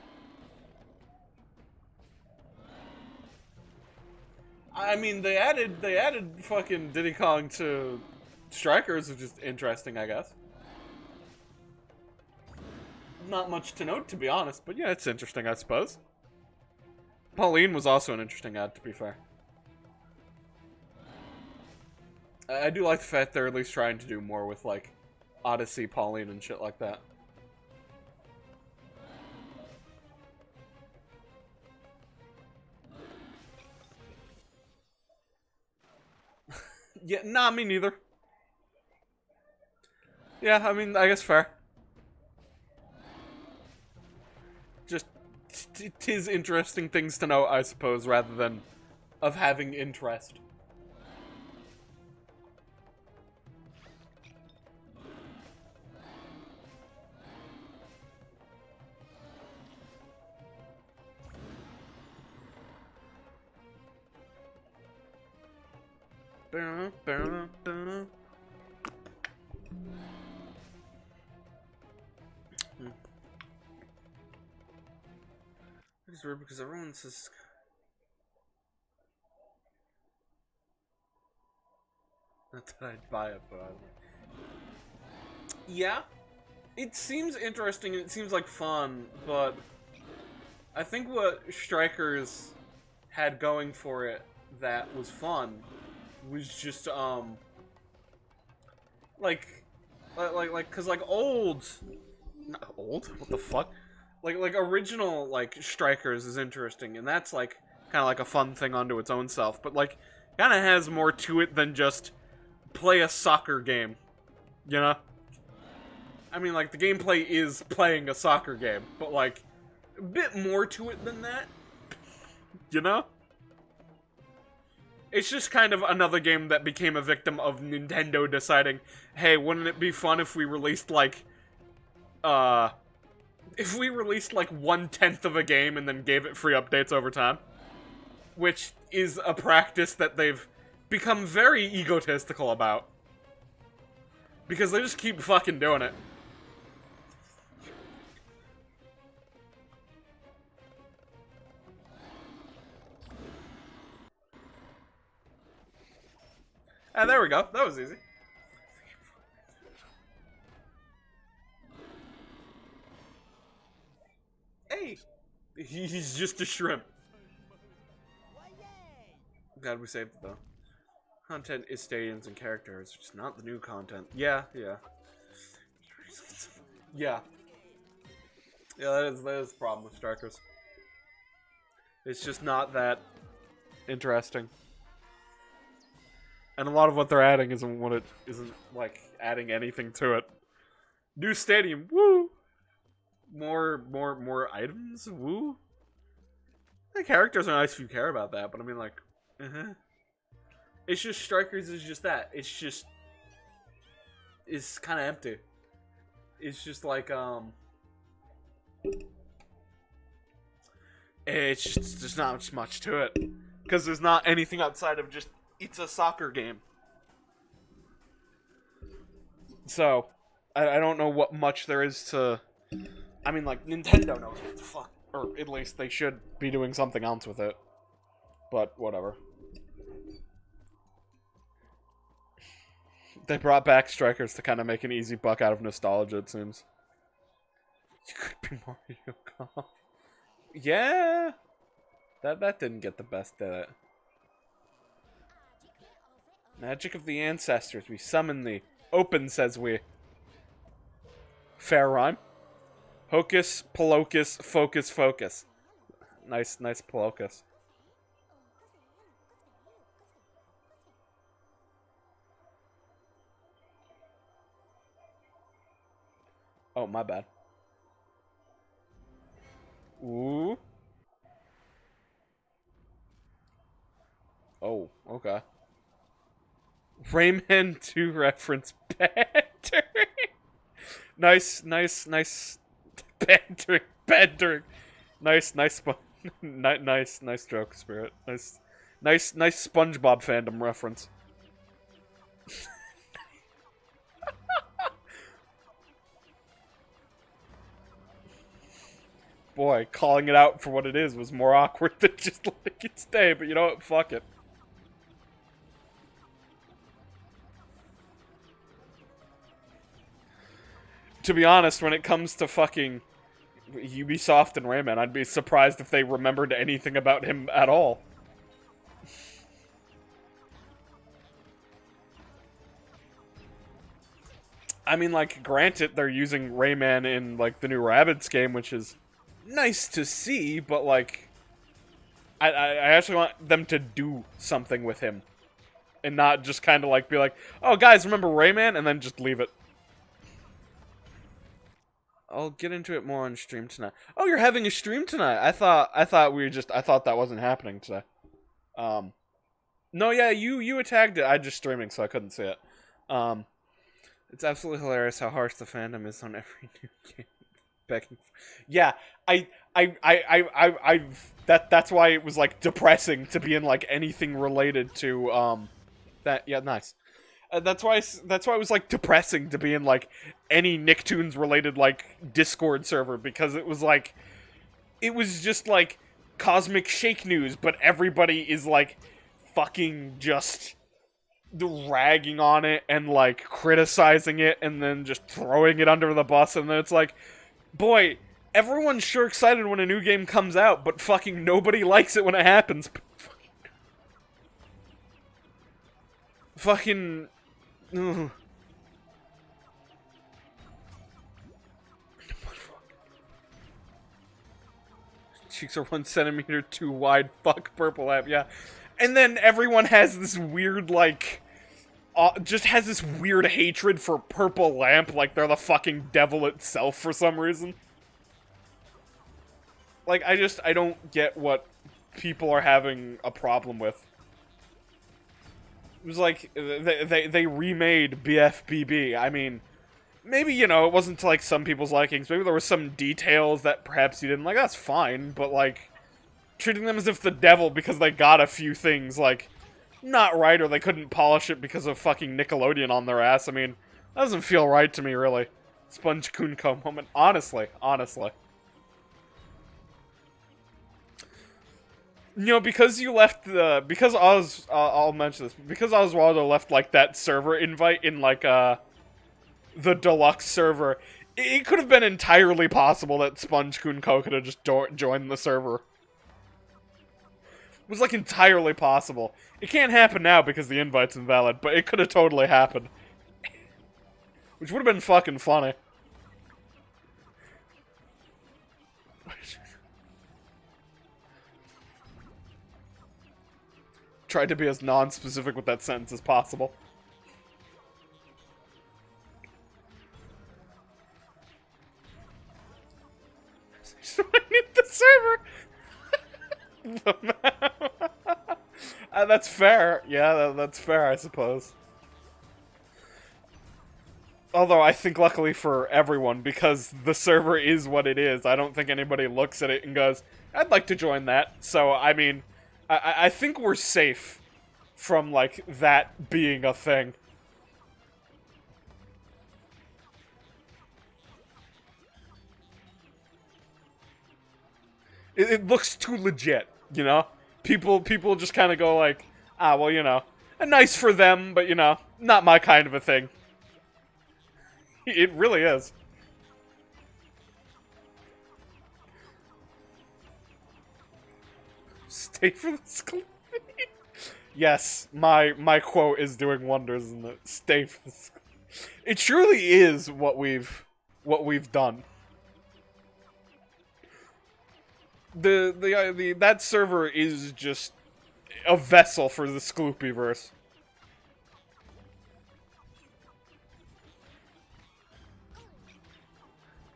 I mean, they added fucking Diddy Kong to Strikers, which is interesting, I guess. Not much to note, to be honest, but yeah, it's interesting, I suppose. Pauline was also an interesting ad, to be fair. I do like the fact they're at least trying to do more with, like, Odyssey, Pauline, and shit like that. Yeah, nah, me neither. Yeah, I mean, I guess fair. Just 'tis interesting things to know, I suppose, rather than of having interest. It's weird because everyone says not that I'd buy it, but yeah, it seems interesting and it seems like fun, but I think what Strikers had going for it that was fun was just cause not old, what the fuck, like original like Strikers is interesting, and that's like kind of like a fun thing unto its own self, but like kind of has more to it than just play a soccer game, you know? I mean, like, the gameplay is playing a soccer game, but like a bit more to it than that, you know? It's just kind of another game that became a victim of Nintendo deciding, hey, wouldn't it be fun if we released, like, 1/10 of a game and then gave it free updates over time? Which is a practice that they've become very egotistical about. Because they just keep fucking doing it. Ah, there we go. That was easy. Hey! He's just a shrimp. Glad we saved it, though. Content is stadiums and characters, just not the new content. Yeah. Yeah. Yeah, that is the problem with Strikers. It's just not that interesting. And a lot of what they're adding isn't like adding anything to it. New stadium, woo! More items, woo! The characters are nice if you care about that, but I mean, like, It's just Strikers is just that. It's kind of empty. It's just like it's just there's not much to it because there's not anything outside of just it's a soccer game. So I don't know what much there is to. I mean, like, Nintendo knows what the fuck, or at least they should be doing something else with it. But whatever. They brought back Strikers to kind of make an easy buck out of nostalgia, it seems. You could be Mario Golf. Yeah! That didn't get the best, did it? Magic of the ancestors, we summon thee. Open, says we. Fair rhyme. Hocus, Polocus, Focus, Focus. Nice Polocus. Oh, my bad. Ooh. Oh, okay. Rayman 2 reference bantering. Nice bantering. Nice joke, Spirit. Nice SpongeBob fandom reference. Boy, calling it out for what it is was more awkward than just letting it stay, but you know what? Fuck it. To be honest, when it comes to fucking Ubisoft and Rayman, I'd be surprised if they remembered anything about him at all. I mean, like, granted, they're using Rayman in, like, the new Rabbids game, which is nice to see, but, like, I actually want them to do something with him. And not just kind of, like, be like, oh, guys, remember Rayman? And then just leave it. I'll get into it more on stream tonight. Oh, you're having a stream tonight. I thought I thought that wasn't happening today. No, yeah, you tagged it. I just streaming, so I couldn't see it. It's absolutely hilarious how harsh the fandom is on every new game. Begging. Yeah, that's why it was like depressing to be in like anything related to that. Yeah, nice. That's why it was like depressing to be in like any Nicktoons related like Discord server, because it was just like cosmic shake news, but everybody is like fucking just ragging on it and like criticizing it and then just throwing it under the bus, and then it's like, boy, everyone's sure excited when a new game comes out, but fucking nobody likes it when it happens. Fucking ugh. Cheeks are 1 centimeter too wide. Fuck purple app, yeah. And then everyone has this weird, like, just has this weird hatred for purple lamp, like they're the fucking devil itself for some reason. Like, I don't get what people are having a problem with. It was like, they remade BFBB. I mean, maybe, you know, it wasn't to, like, some people's likings. Maybe there were some details that perhaps you didn't like. That's fine, but, like, treating them as if the devil because they got a few things, like, not right, or they couldn't polish it because of fucking Nickelodeon on their ass. I mean, that doesn't feel right to me, really. Sponge Kunko moment. Honestly. You know, because you left the... Because I'll mention this. Because Oswaldo left, like, that server invite in, like, the deluxe server, it could have been entirely possible that Sponge Kunko could have just joined the server. It was, like, entirely possible. It can't happen now because the invite's invalid, but it could have totally happened. Which would have been fucking funny. Tried to be as non-specific with that sentence as possible. I need the server! That's fair. Yeah, that's fair, I suppose. Although, I think luckily for everyone, because the server is what it is, I don't think anybody looks at it and goes, I'd like to join that. So, I mean, I think we're safe from, like, that being a thing. It looks too legit, you know? People just kind of go like, ah, well, you know, nice for them, but, you know, not my kind of a thing. It really is. Stay for the Scooby. Yes, my quote is doing wonders, isn't it? Stay for the Scooby. It truly is what we've done. That server is just a vessel for the Scloopyverse.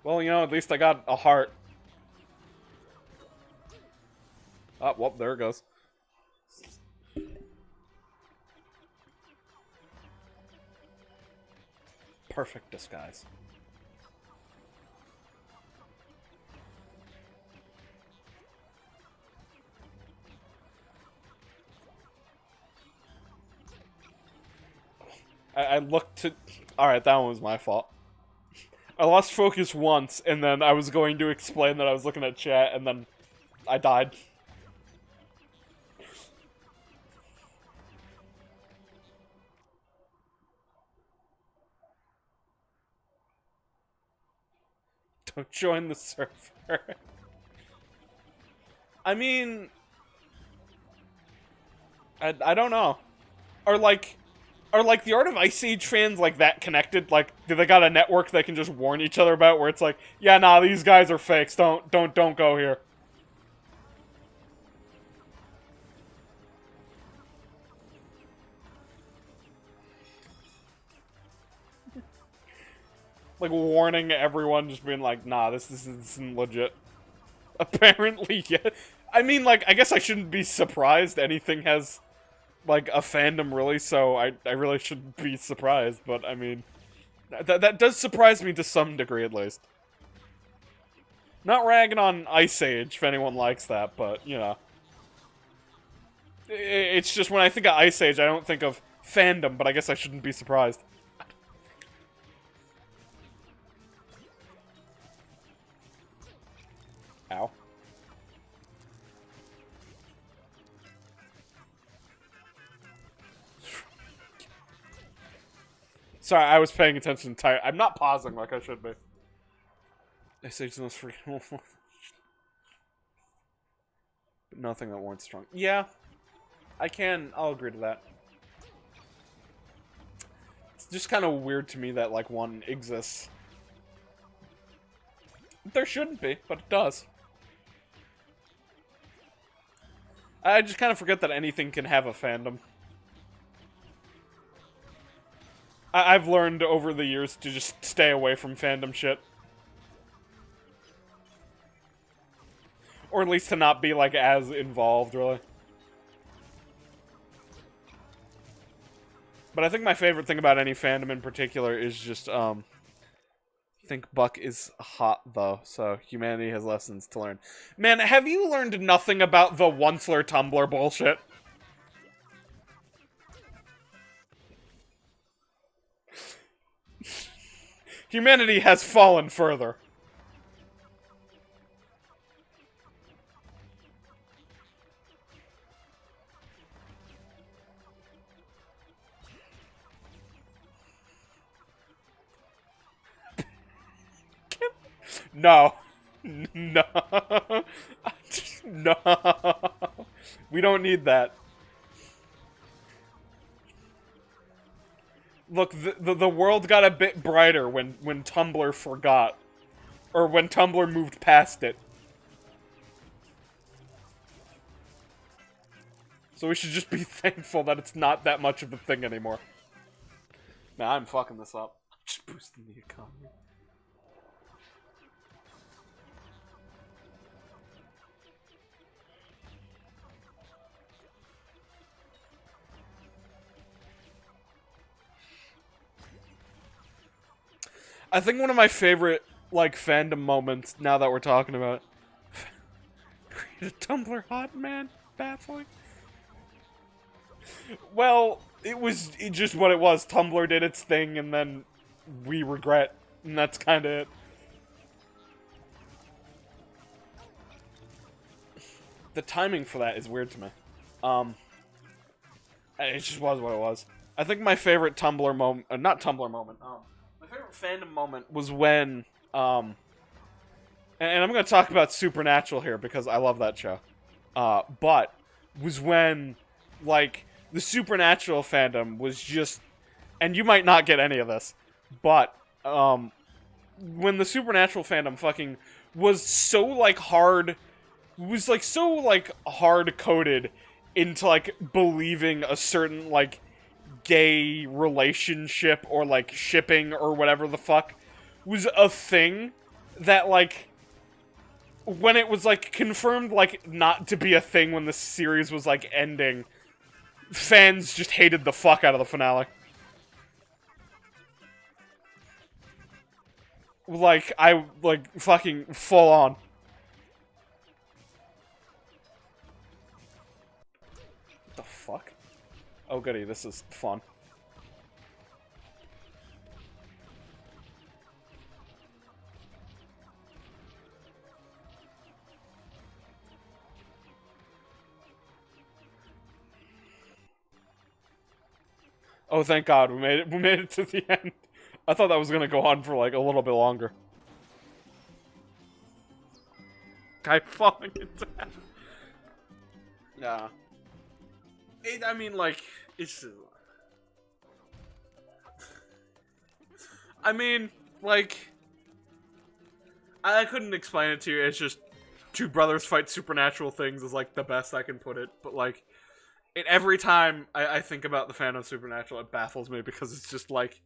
Well, you know, at least I got a heart. Oh, well, there it goes. Perfect disguise. I looked to... Alright, that one was my fault. I lost focus once, and then I was going to explain that I was looking at chat, and then I died. Don't join the server. I mean... I don't know. Are the Art of Ice Age fans, like, that connected? Like, do they got a network they can just warn each other about, where it's like, yeah, nah, these guys are fakes, don't go here. like warning everyone, just being like, nah, this isn't legit. Apparently, yeah. I mean, like, I guess I shouldn't be surprised anything has, like, a fandom, really, so I really shouldn't be surprised, but, I mean, that does surprise me to some degree, at least. Not ragging on Ice Age, if anyone likes that, but, you know. It's just, when I think of Ice Age, I don't think of fandom, but I guess I shouldn't be surprised. Ow. Sorry, I was paying attention tight. I'm not pausing like I should be. Ice Age is the most freaking but nothing that warrants strong. Yeah. I'll agree to that. It's just kind of weird to me that, like, one exists. There shouldn't be, but it does. I just kind of forget that anything can have a fandom. I've learned over the years to just stay away from fandom shit. Or at least to not be, like, as involved, really. But I think my favorite thing about any fandom in particular is just, I think Buck is hot, though, so humanity has lessons to learn. Man, have you learned nothing about the Onceler Tumblr bullshit? Humanity has fallen further. No. No. No. We don't need that. Look, the world got a bit brighter when Tumblr forgot. Or when Tumblr moved past it. So we should just be thankful that it's not that much of a thing anymore. Nah, I'm fucking this up. I'm just boosting the economy. I think one of my favorite, like, fandom moments, now that we're talking about it, create a Tumblr hot man? Baffling. Well, it was just what it was. Tumblr did its thing, and then we regret, and that's kind of it. The timing for that is weird to me. It just was what it was. I think my favorite Tumblr moment, not Tumblr moment, my favorite fandom moment was when, and I'm going to talk about Supernatural here because I love that show, but was when, like, the Supernatural fandom was just, and you might not get any of this, but, when the Supernatural fandom fucking was so, like, hard-coded into, like, believing a certain, like, gay relationship or, like, shipping or whatever the fuck was a thing that, like, when it was, like, confirmed, like, not to be a thing when the series was, like, ending, fans just hated the fuck out of the finale. Like, fucking full on. What the fuck? Oh goody, this is fun. Oh, thank God, we made it. We made it to the end. I thought that was gonna go on for, like, a little bit longer. Guy falling into that. Nah. I mean, like, it's... I mean, like... I couldn't explain it to you, it's just... Two brothers fight supernatural things is, like, the best I can put it, but, like... Every time I think about the fandom of Supernatural, it baffles me because it's just, like...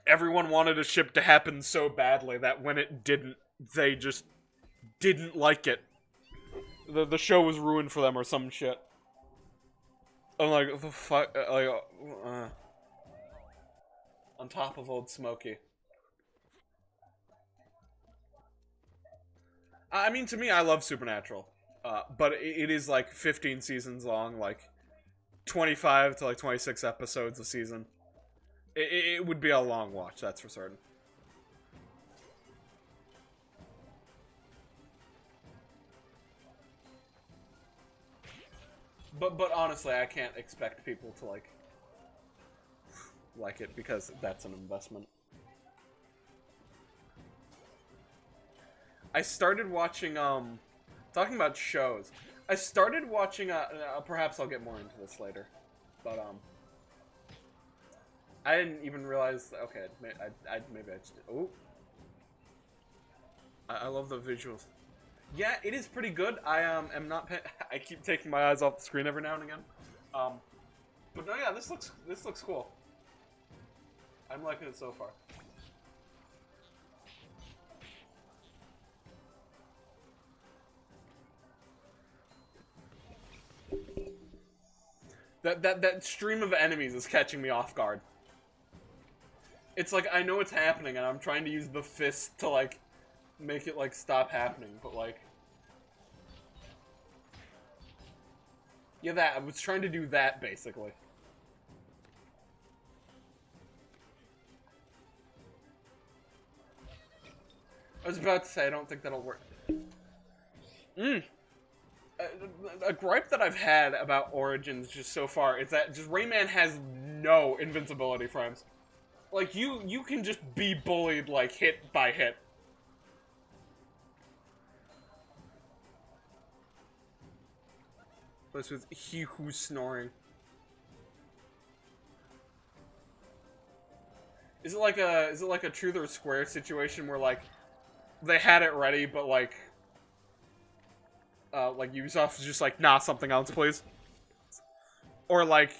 everyone wanted a ship to happen so badly that when it didn't, they just didn't like it. The show was ruined for them or some shit. I'm like, the fuck, on top of Old Smoky. I mean, to me, I love Supernatural, but it is like 15 seasons long, like 25 to like 26 episodes a season. It would be a long watch, that's for certain. But honestly, I can't expect people to like it because that's an investment. I started watching talking about shows. I started watching perhaps I'll get more into this later. But I didn't even realize okay, maybe I just oh. I love the visuals. Yeah, it is pretty good. I am not I keep taking my eyes off the screen every now and again. But no, yeah, this looks cool. I'm liking it so far. That stream of enemies is catching me off guard. It's like I know it's happening and I'm trying to use the fist to like make it like stop happening, but like yeah, that I was trying to do that basically. I was about to say I don't think that'll work. A gripe that I've had about Origins just so far is that just Rayman has no invincibility frames. Like you can just be bullied like hit by hit. This was he who's snoring. Is it like a truth or square situation where like they had it ready but like Ubisoft was just like, nah, something else, please? Or, like,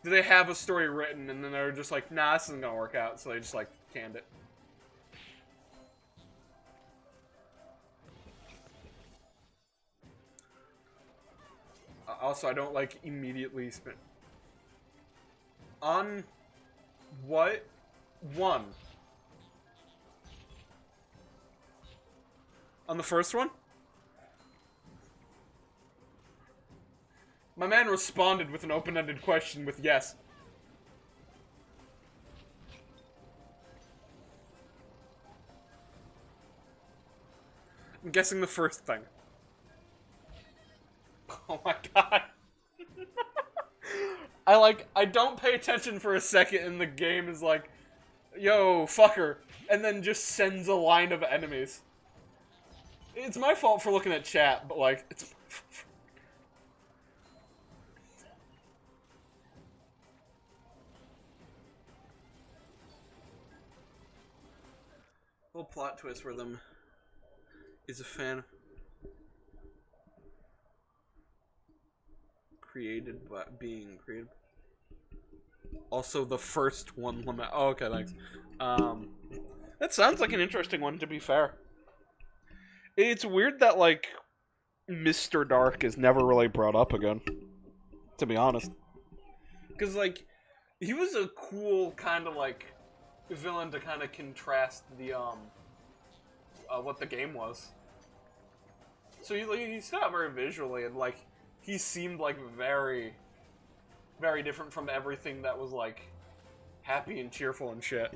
do they have a story written and then they're just like, nah, this isn't gonna work out, so they just, like, canned it? Also, I don't, like, immediately spin. On what? One. On the first one? My man responded with an open-ended question with yes. I'm guessing the first thing. Oh my god. I don't pay attention for a second and the game is like, yo, fucker, and then just sends a line of enemies. It's my fault for looking at chat, but like, it's my fault. Little plot twist where them is a fan created by being created. Also, the first one limit. Oh, okay, thanks. That sounds like an interesting one. To be fair, it's weird that like Mr. Dark is never really brought up again. To be honest, because like he was a cool kind of like villain to kind of contrast the what the game was. So he stood out very visually and like he seemed like very different from everything that was like happy and cheerful and shit.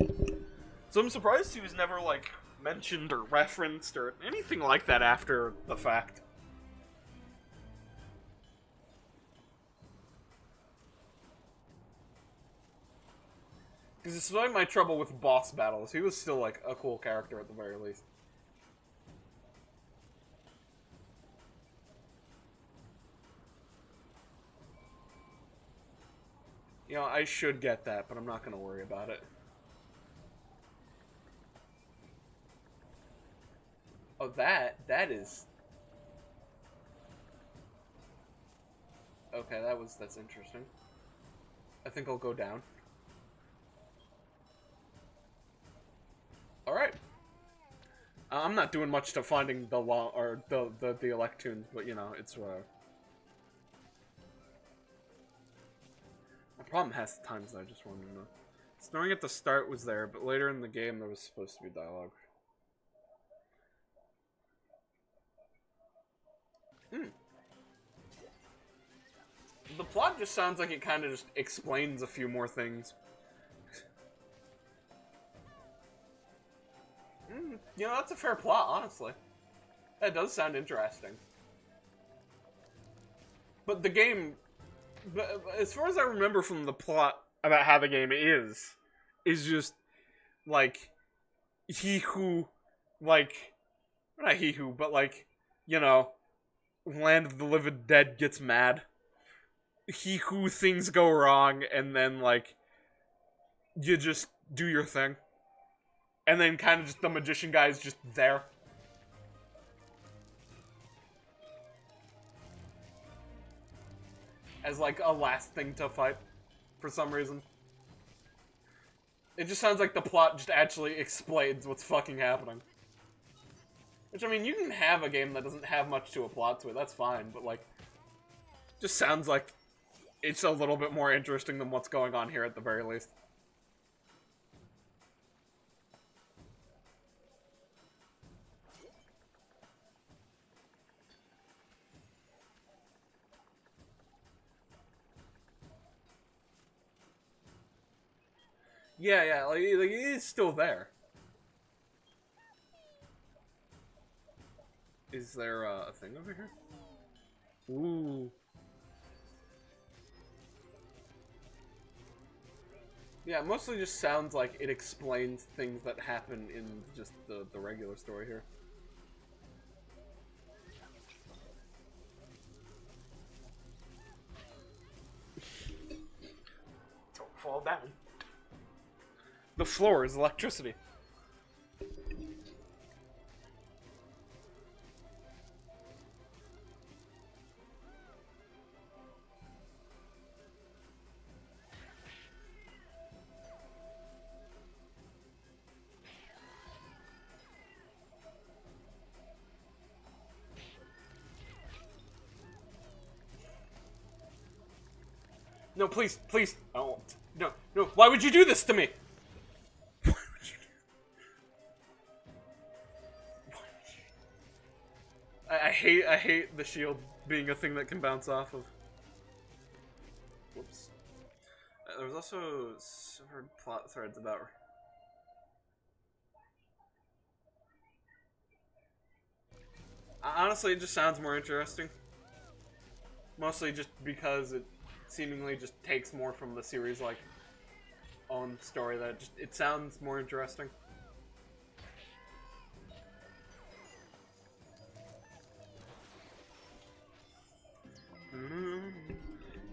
So I'm surprised he was never like mentioned or referenced or anything like that after the fact. Because despite my trouble with boss battles, he was still, like, a cool character at the very least. You know, I should get that, but I'm not going to worry about it. Oh, that is... Okay, that's interesting. I think I'll go down. I'm not doing much to finding the law or the Electoons, but you know, it's whatever. The problem has times I just wanted to know. Snoring at the start was there, but later in the game there was supposed to be dialogue. The plot just sounds like it kind of just explains a few more things. You know, that's a fair plot, honestly. That does sound interesting. But the game, as far as I remember from the plot about how the game is just, like, he who, like, not he who, but like, you know, Land of the Living Dead gets mad. He who things go wrong, and then, like, you just do your thing. And then kind of just the magician guy is just there. As, like, a last thing to fight. For some reason. It just sounds like the plot just actually explains what's fucking happening. Which, I mean, you can have a game that doesn't have much to a plot to it, that's fine, but, like, just sounds like it's a little bit more interesting than what's going on here at the very least. Yeah, like it is still there. Is there a thing over here? Ooh. Yeah, it mostly just sounds like it explains things that happen in just the regular story here. Don't fall down. The floor is electricity. No, please, please. Oh, no, no. Why would you do this to me? Why would you do... I hate the shield being a thing that can bounce off of. Whoops. There was also severed plot threads about... Honestly, it just sounds more interesting. Mostly just because it seemingly just takes more from the series, like, own story, that it sounds more interesting.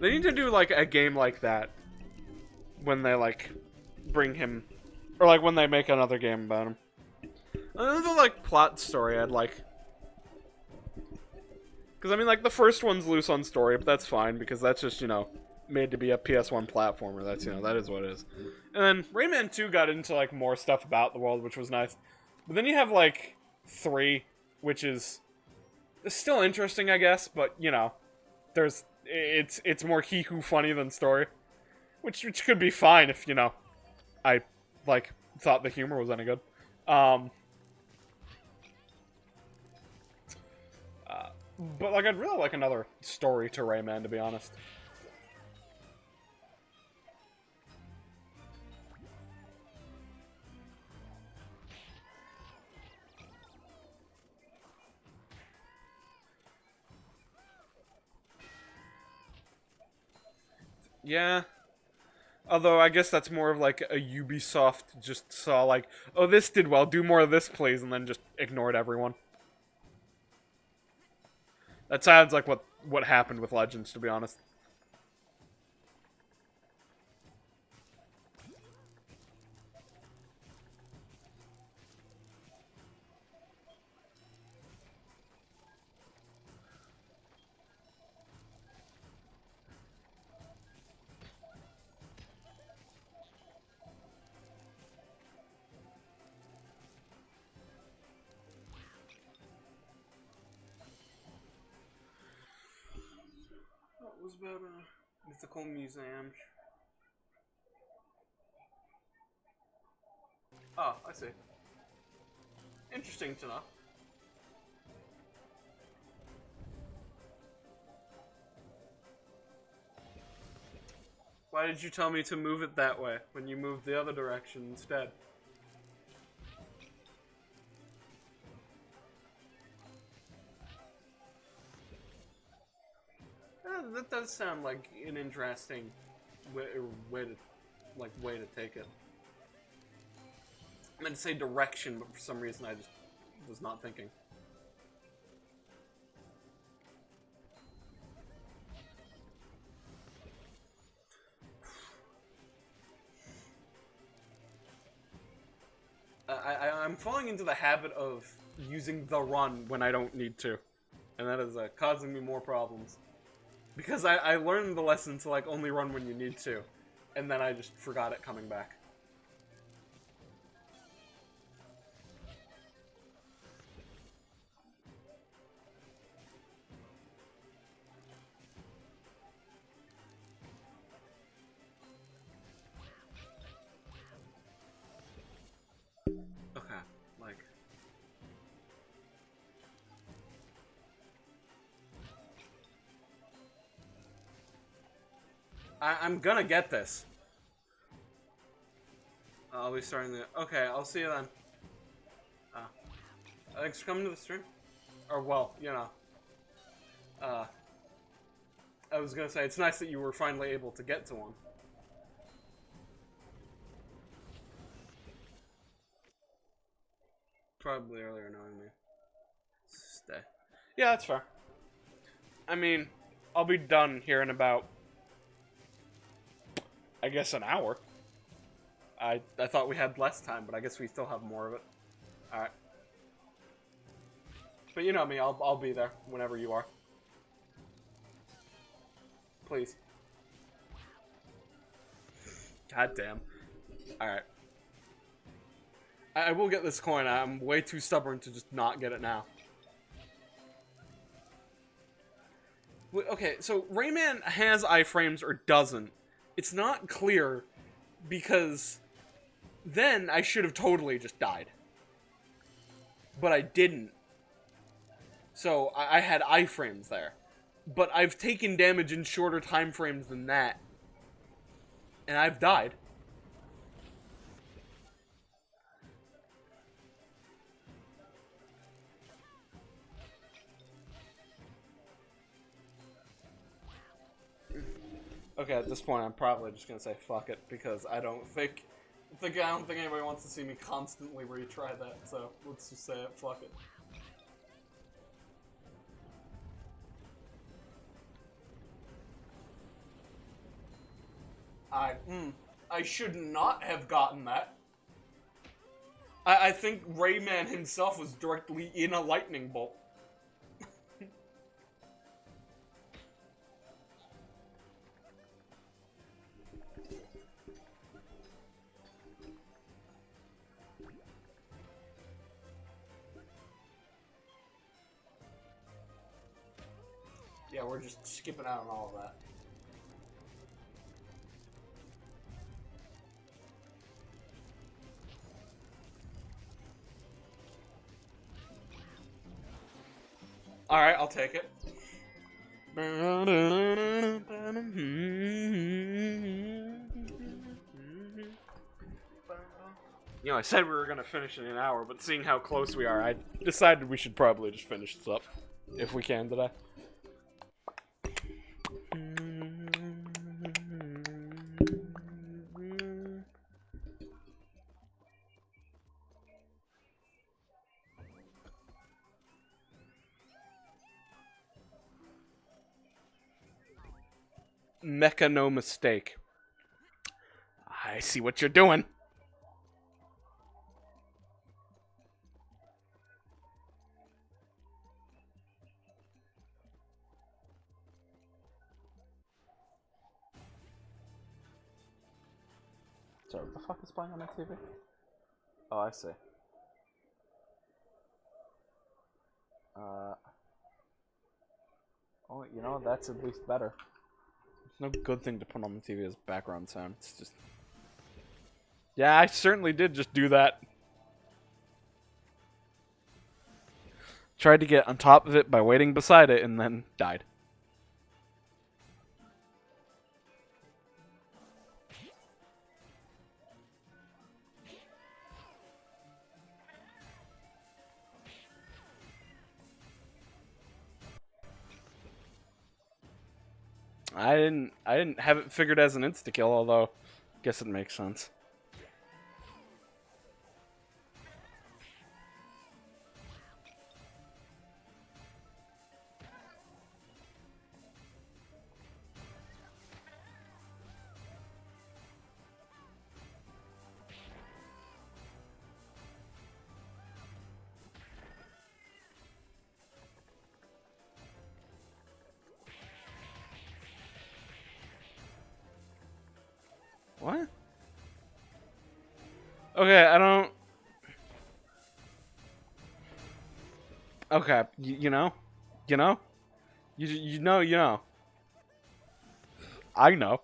They need to do, like, a game like that when they, like, bring him, or, like, when they make another game about him. Another, like, plot story I'd like. Because, I mean, like, the first one's loose on story, but that's fine, because that's just, you know, made to be a PS1 platformer. That's, you know, that is what it is. And then Rayman 2 got into, like, more stuff about the world, which was nice. But then you have, like, 3, which is still interesting, I guess, but, you know, it's more hee-hoo funny than story. Which could be fine if, you know, I, like, thought the humor was any good. But, like, I'd really like another story to Rayman, to be honest. Yeah. Although, I guess that's more of, like, a Ubisoft just saw, like, oh, this did well, do more of this, please, and then just ignored everyone. That sounds like what happened with Legends, to be honest. was about mythical museum. Oh, I see. Interesting to know. Why did you tell me to move it that way when you moved the other direction instead? That does sound like an interesting way to take it. I meant to say direction, but for some reason I just was not thinking. I'm falling into the habit of using the run when I don't need to. And that is causing me more problems. Because I learned the lesson to like only run when you need to. And then I just forgot it coming back. Okay, like... I'm gonna get this. I'll be starting the... Okay, I'll see you then. Thanks for coming to the stream. Or, well, you know. I was gonna say, it's nice that you were finally able to get to one. Probably earlier knowing me. Stay. Yeah, that's fair. I mean, I'll be done here in about... I guess an hour. I thought we had less time, but I guess we still have more of it. Alright. But you know me, I'll be there whenever you are. Please. God damn. Alright. I will get this coin. I'm way too stubborn to just not get it now. Okay, so Rayman has iframes or doesn't. It's not clear because then I should have totally just died. But I didn't. So I had iframes there. But I've taken damage in shorter time frames than that. And I've died. Okay, at this point, I'm probably just gonna say fuck it because I don't think anybody wants to see me constantly retry that. So let's just say it. Fuck it. I should not have gotten that. I think Rayman himself was directly in a lightning bolt. Yeah, we're just skipping out on all of that. Alright, I'll take it. You know, I said we were going to finish in an hour, but seeing how close we are, I decided we should probably just finish this up. If we can today. Mecha no mistake. I see what you're doing. Sorry, what the fuck is playing on my TV? Oh, I see. Oh, you know, that's at least better. No good thing to put on the TV as background sound. It's just... Yeah, I certainly did just do that. Tried to get on top of it by waiting beside it and then died. I didn't have it figured as an insta-kill, although I guess it makes sense. What? Okay, I don't... Okay, you know? You know? You know, you know. I know.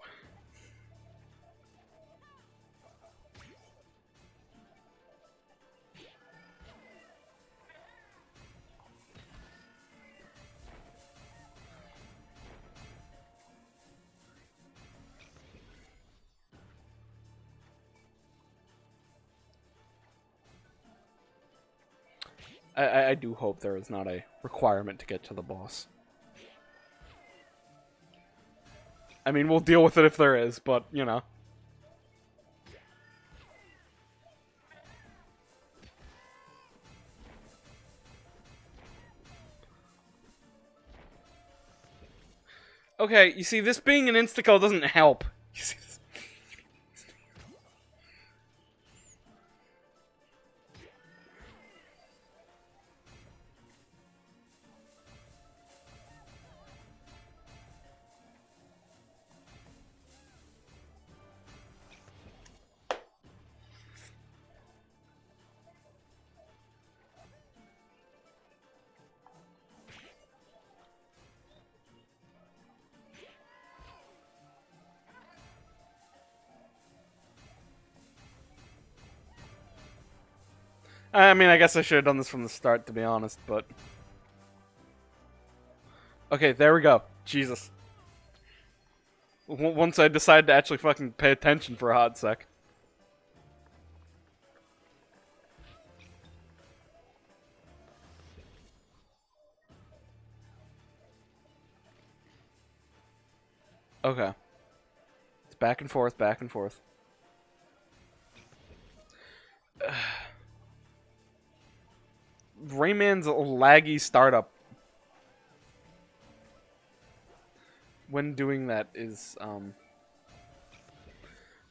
I do hope there is not a requirement to get to the boss. I mean, we'll deal with it if there is, but, you know. Okay, you see, this being an insta-kill doesn't help. You see this? I mean, I guess I should have done this from the start, to be honest, but... Okay, there we go. Jesus. Once I decide to actually fucking pay attention for a hot sec. Okay. It's back and forth, back and forth. Rayman's laggy startup when doing that is,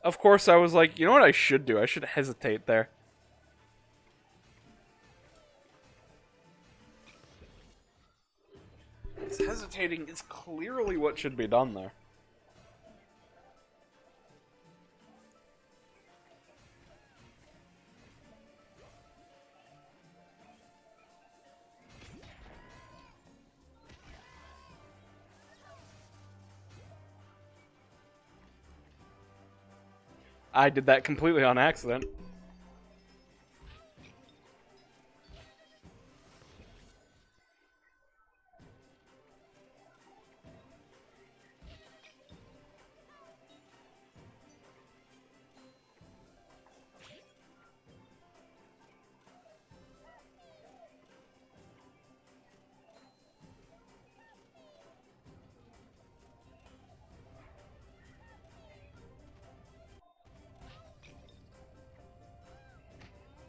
Of course, I was like, you know what I should do? I should hesitate there. This hesitating is clearly what should be done there. I did that completely on accident.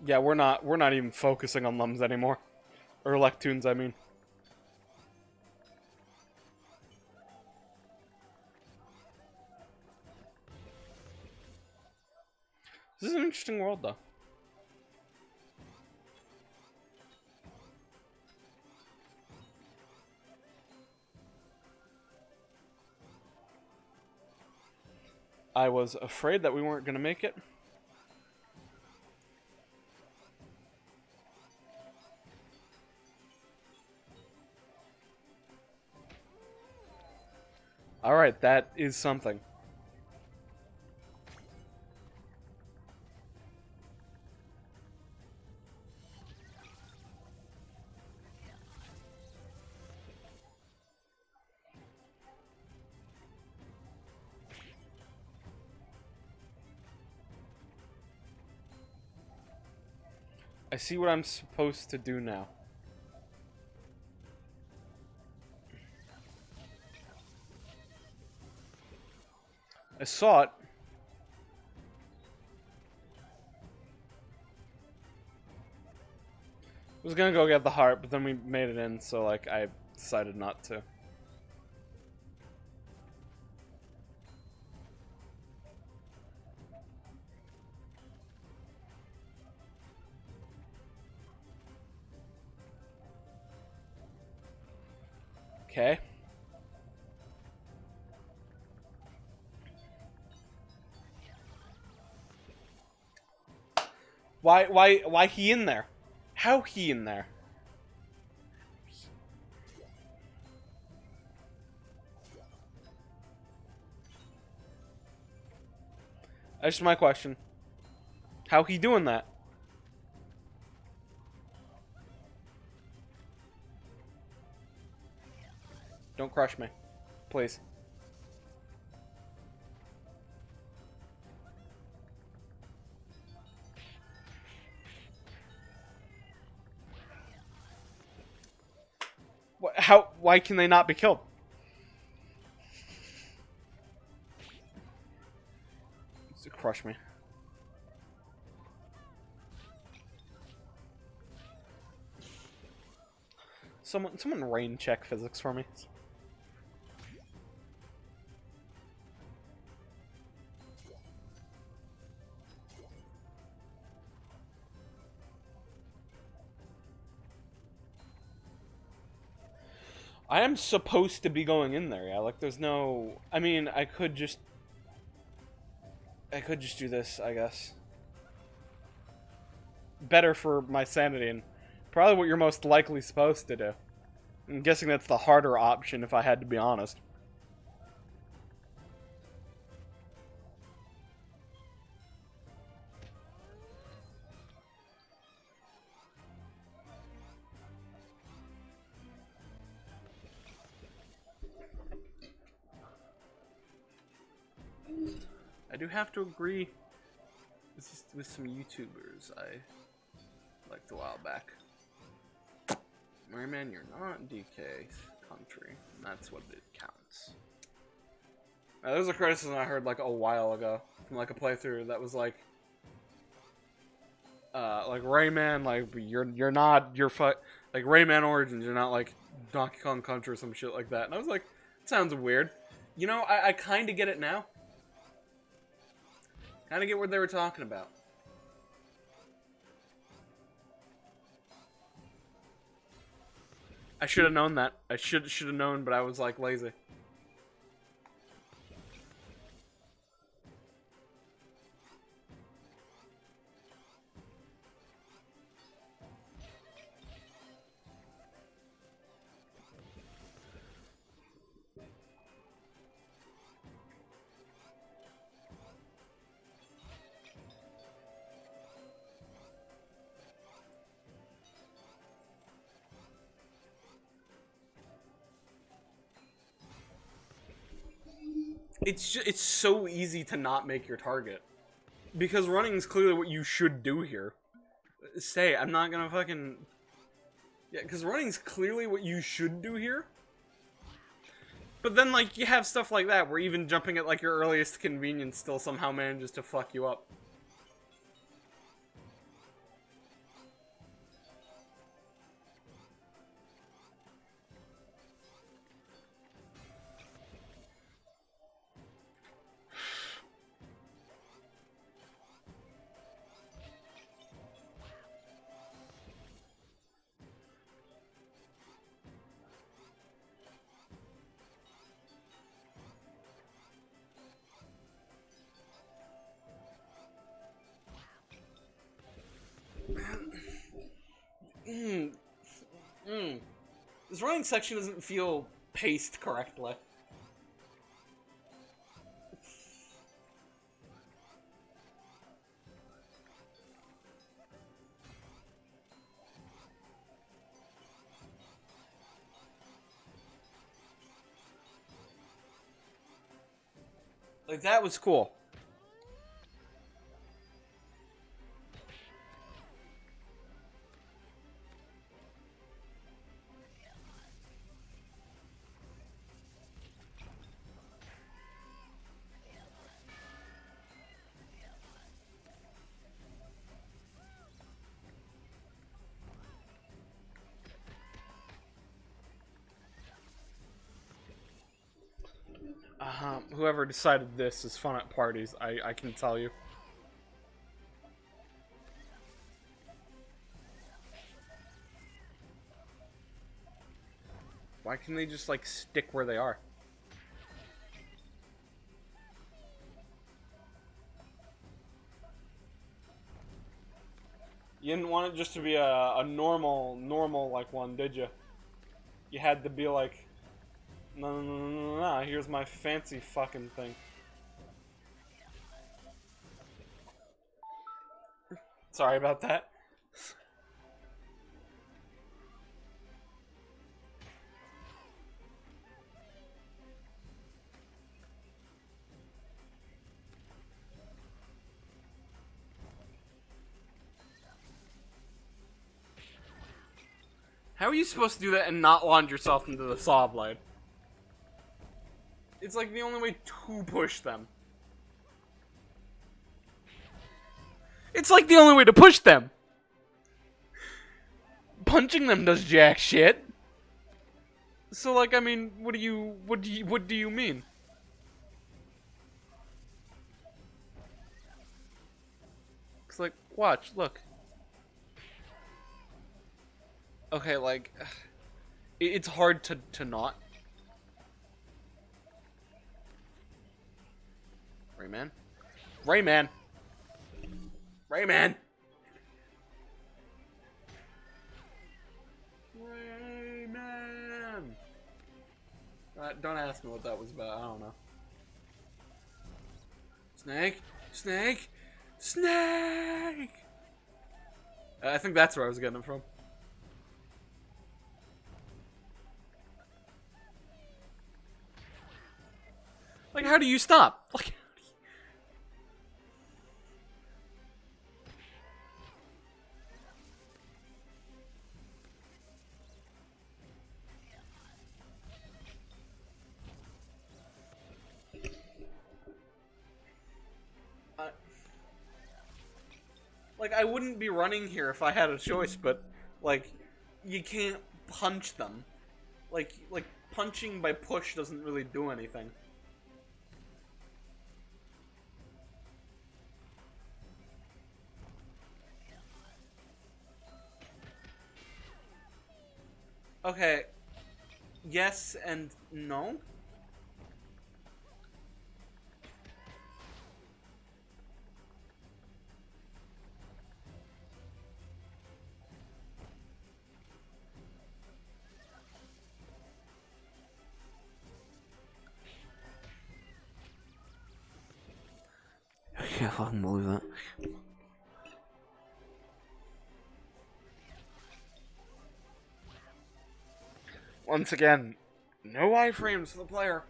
Yeah, we're not even focusing on Lums anymore. Or Lectoons, I mean. This is an interesting world, though. I was afraid that we weren't going to make it. Alright, that is something. I see what I'm supposed to do now. I saw it. I was gonna go get the heart, but then we made it in, so like I decided not to. Okay. Why he in there? How he in there? That's just my question. How he doing that? Don't crush me. Please. How? Why can they not be killed? To crush me. Someone rain check physics for me. I am supposed to be going in there, yeah. Like, there's no... I mean, I could just do this, I guess. Better for my sanity, and probably what you're most likely supposed to do. I'm guessing that's the harder option, if I had to be honest. I do have to agree with some YouTubers I liked a while back. Rayman, you're not in DK country. And that's what it counts. There was a criticism I heard like a while ago from like a playthrough that was like Rayman, like you're not like Rayman Origins, you're not like Donkey Kong Country or some shit like that. And I was like, it sounds weird. You know, I kind of get it now. Kind of get what they were talking about. I should have known that. I should have known, but I was like lazy. It's so easy to not make your target. Because running is clearly what you should do here. Say, I'm not gonna fucking... Yeah, because running's clearly what you should do here. But then, like, you have stuff like that, where even jumping at, like, your earliest convenience still somehow manages to fuck you up. This running section doesn't feel paced correctly. Like, that was cool. Whoever decided this is fun at parties, I can tell you. Why can't they just, like, stick where they are? You didn't want it just to be a normal, like, one, did you? You had to be like, no, here's my fancy fucking thing. Sorry about that. How are you supposed to do that and not launch yourself into the saw blade? It's like the only way to push them. It's like the only way to push them. Punching them does jack shit. So, like, I mean, what do you mean? It's like, watch, look. Okay, like, it's hard to not. Rayman? Rayman! Rayman! Rayman! Don't ask me what that was about, I don't know. Snake! Snake! Snake! I think that's where I was getting it from. Like, how do you stop? Like, I wouldn't be running here if I had a choice, but, like, you can't punch them. Like punching by push doesn't really do anything. Okay. Yes and no? I can't fucking believe that. Once again, no iframes for the player.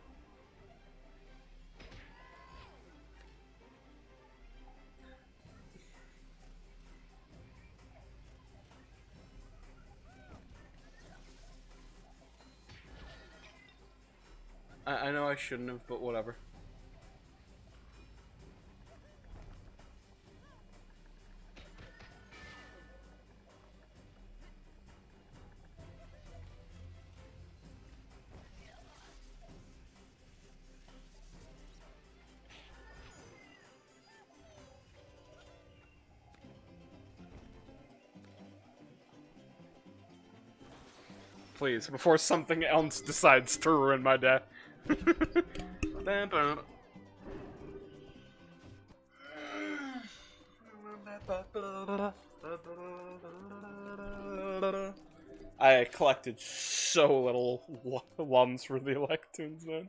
I know I shouldn't have, but whatever. Please, before something else decides to ruin my day. I collected so little lums for the Electoons, man.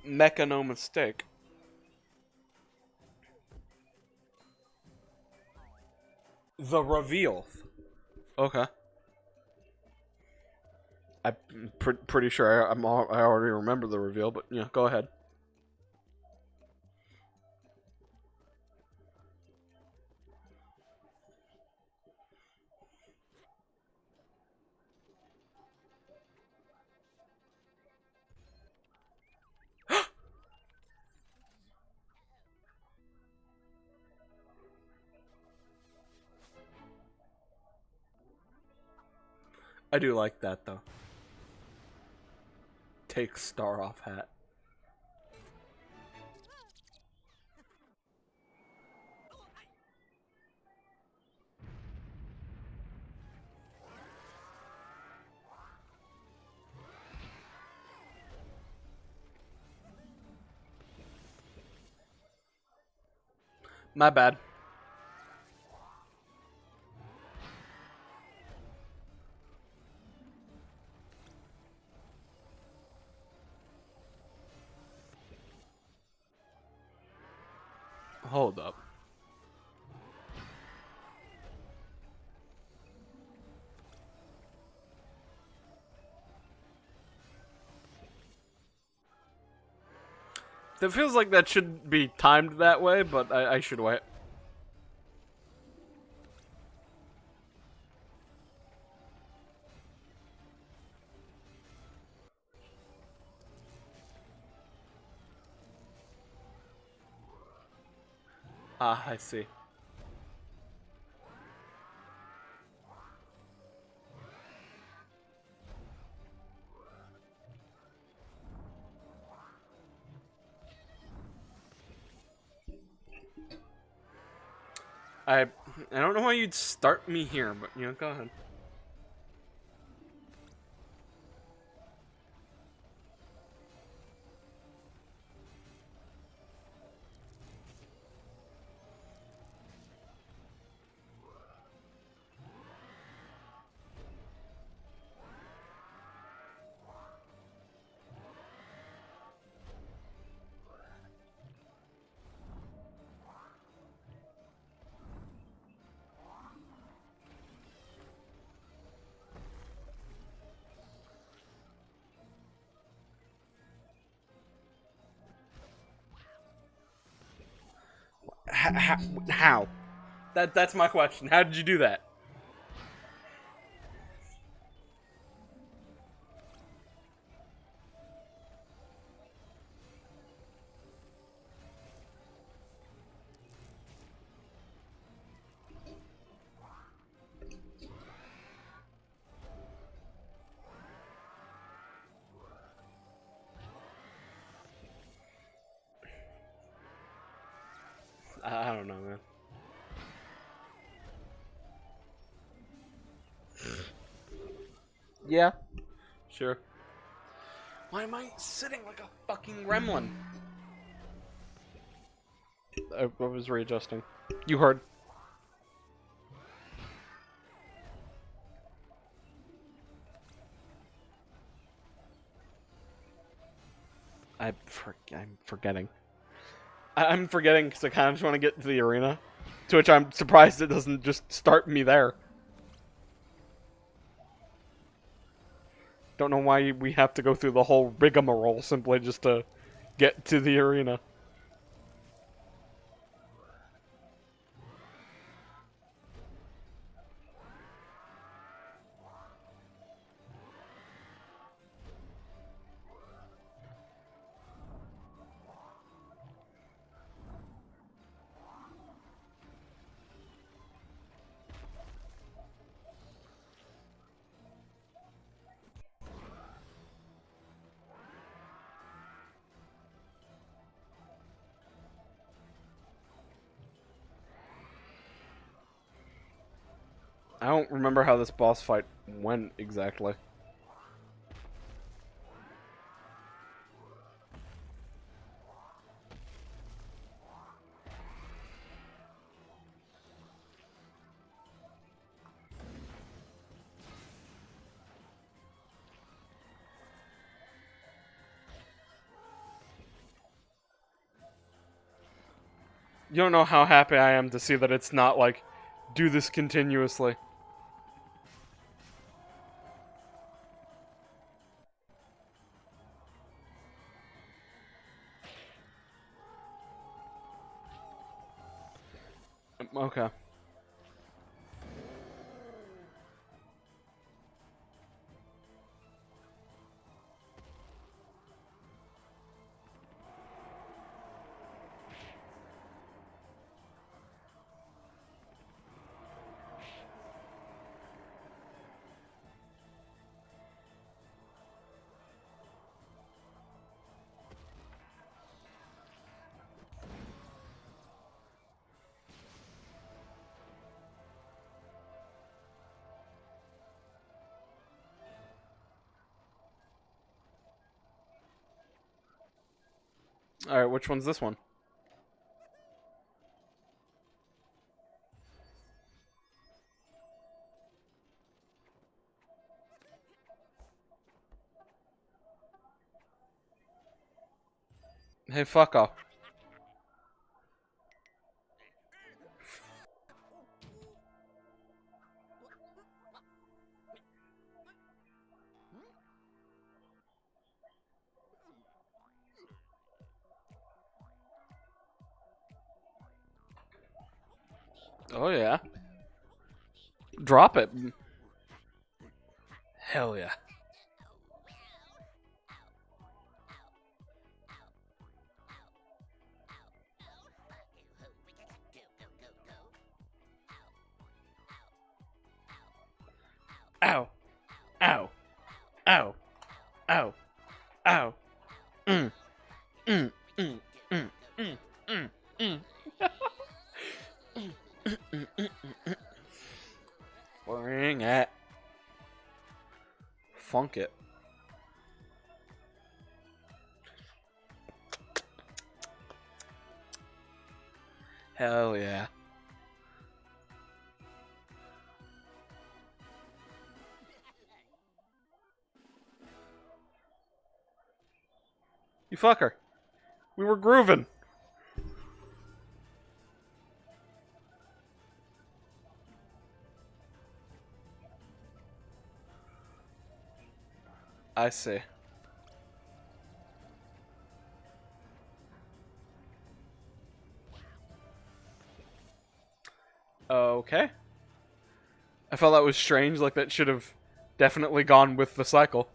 Mecha no mistake. The reveal. Okay. I'm pretty sure I already remember the reveal, but yeah, go ahead. I do like that though. Take star off hat. My bad. Hold up. It feels like that should be timed that way, but I should wait. Ah, I see. I don't know why you'd start me here, but you know, go ahead. How? That's my question. How did you do that? I don't know, man. Yeah. Sure. Why am I sitting like a fucking gremlin? I was readjusting. You heard. I'm forgetting. I'm forgetting because I kind of just want to get to the arena. To which I'm surprised it doesn't just start me there. Don't know why we have to go through the whole rigmarole simply just to get to the arena. I don't remember how this boss fight went exactly. You don't know how happy I am to see that it's not like do this continuously. Okay. Alright, which one's this one? Hey, fuck off. Oh, yeah. Drop it. Hell yeah. Ow. Ow. Ow. Ow. Ow. Mm. Mm. Mm. Mm. Mm. Mm. Mm. Bring it. Funk it. Hell yeah. You fucker. We were grooving. I see. Okay. I felt that was strange, like that should have definitely gone with the cycle.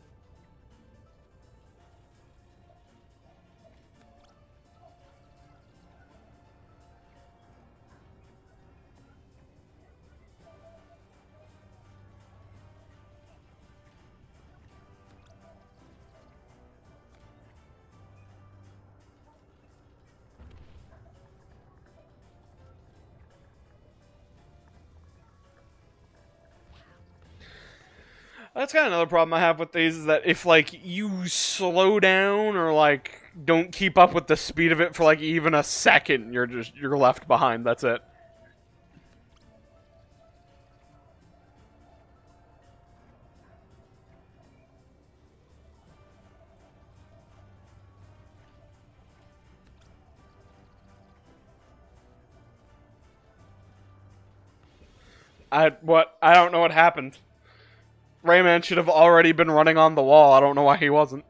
That's kind of another problem I have with these, is that if, like, you slow down or, like, don't keep up with the speed of it for, like, even a second, you're left behind. That's it. I don't know what happened. Rayman should have already been running on the wall. I don't know why he wasn't.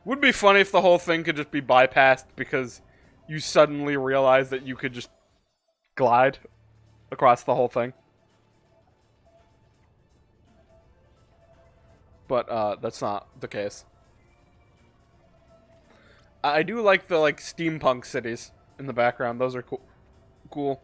Would be funny if the whole thing could just be bypassed because you suddenly realize that you could just glide across the whole thing. But that's not the case. I do like the steampunk cities in the background. Those are cool.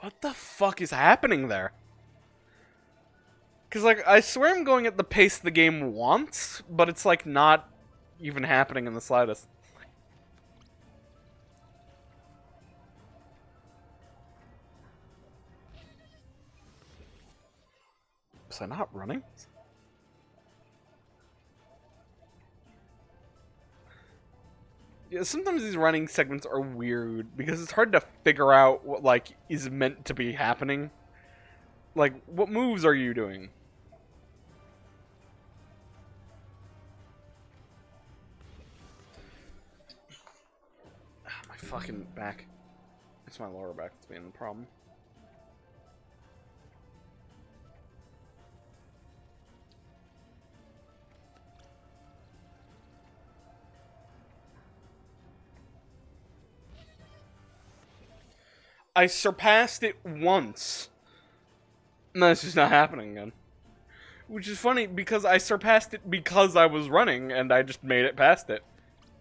What the fuck is happening there? Because, like, I swear I'm going at the pace the game wants, but it's, like, not even happening in the slightest. Was I not running? Yeah, sometimes these running segments are weird because it's hard to figure out what like is meant to be happening. Like, what moves are you doing? My fucking back. It's my lower back that's being the problem. I surpassed it once. No, it's just not happening again. Which is funny because I surpassed it because I was running and I just made it past it.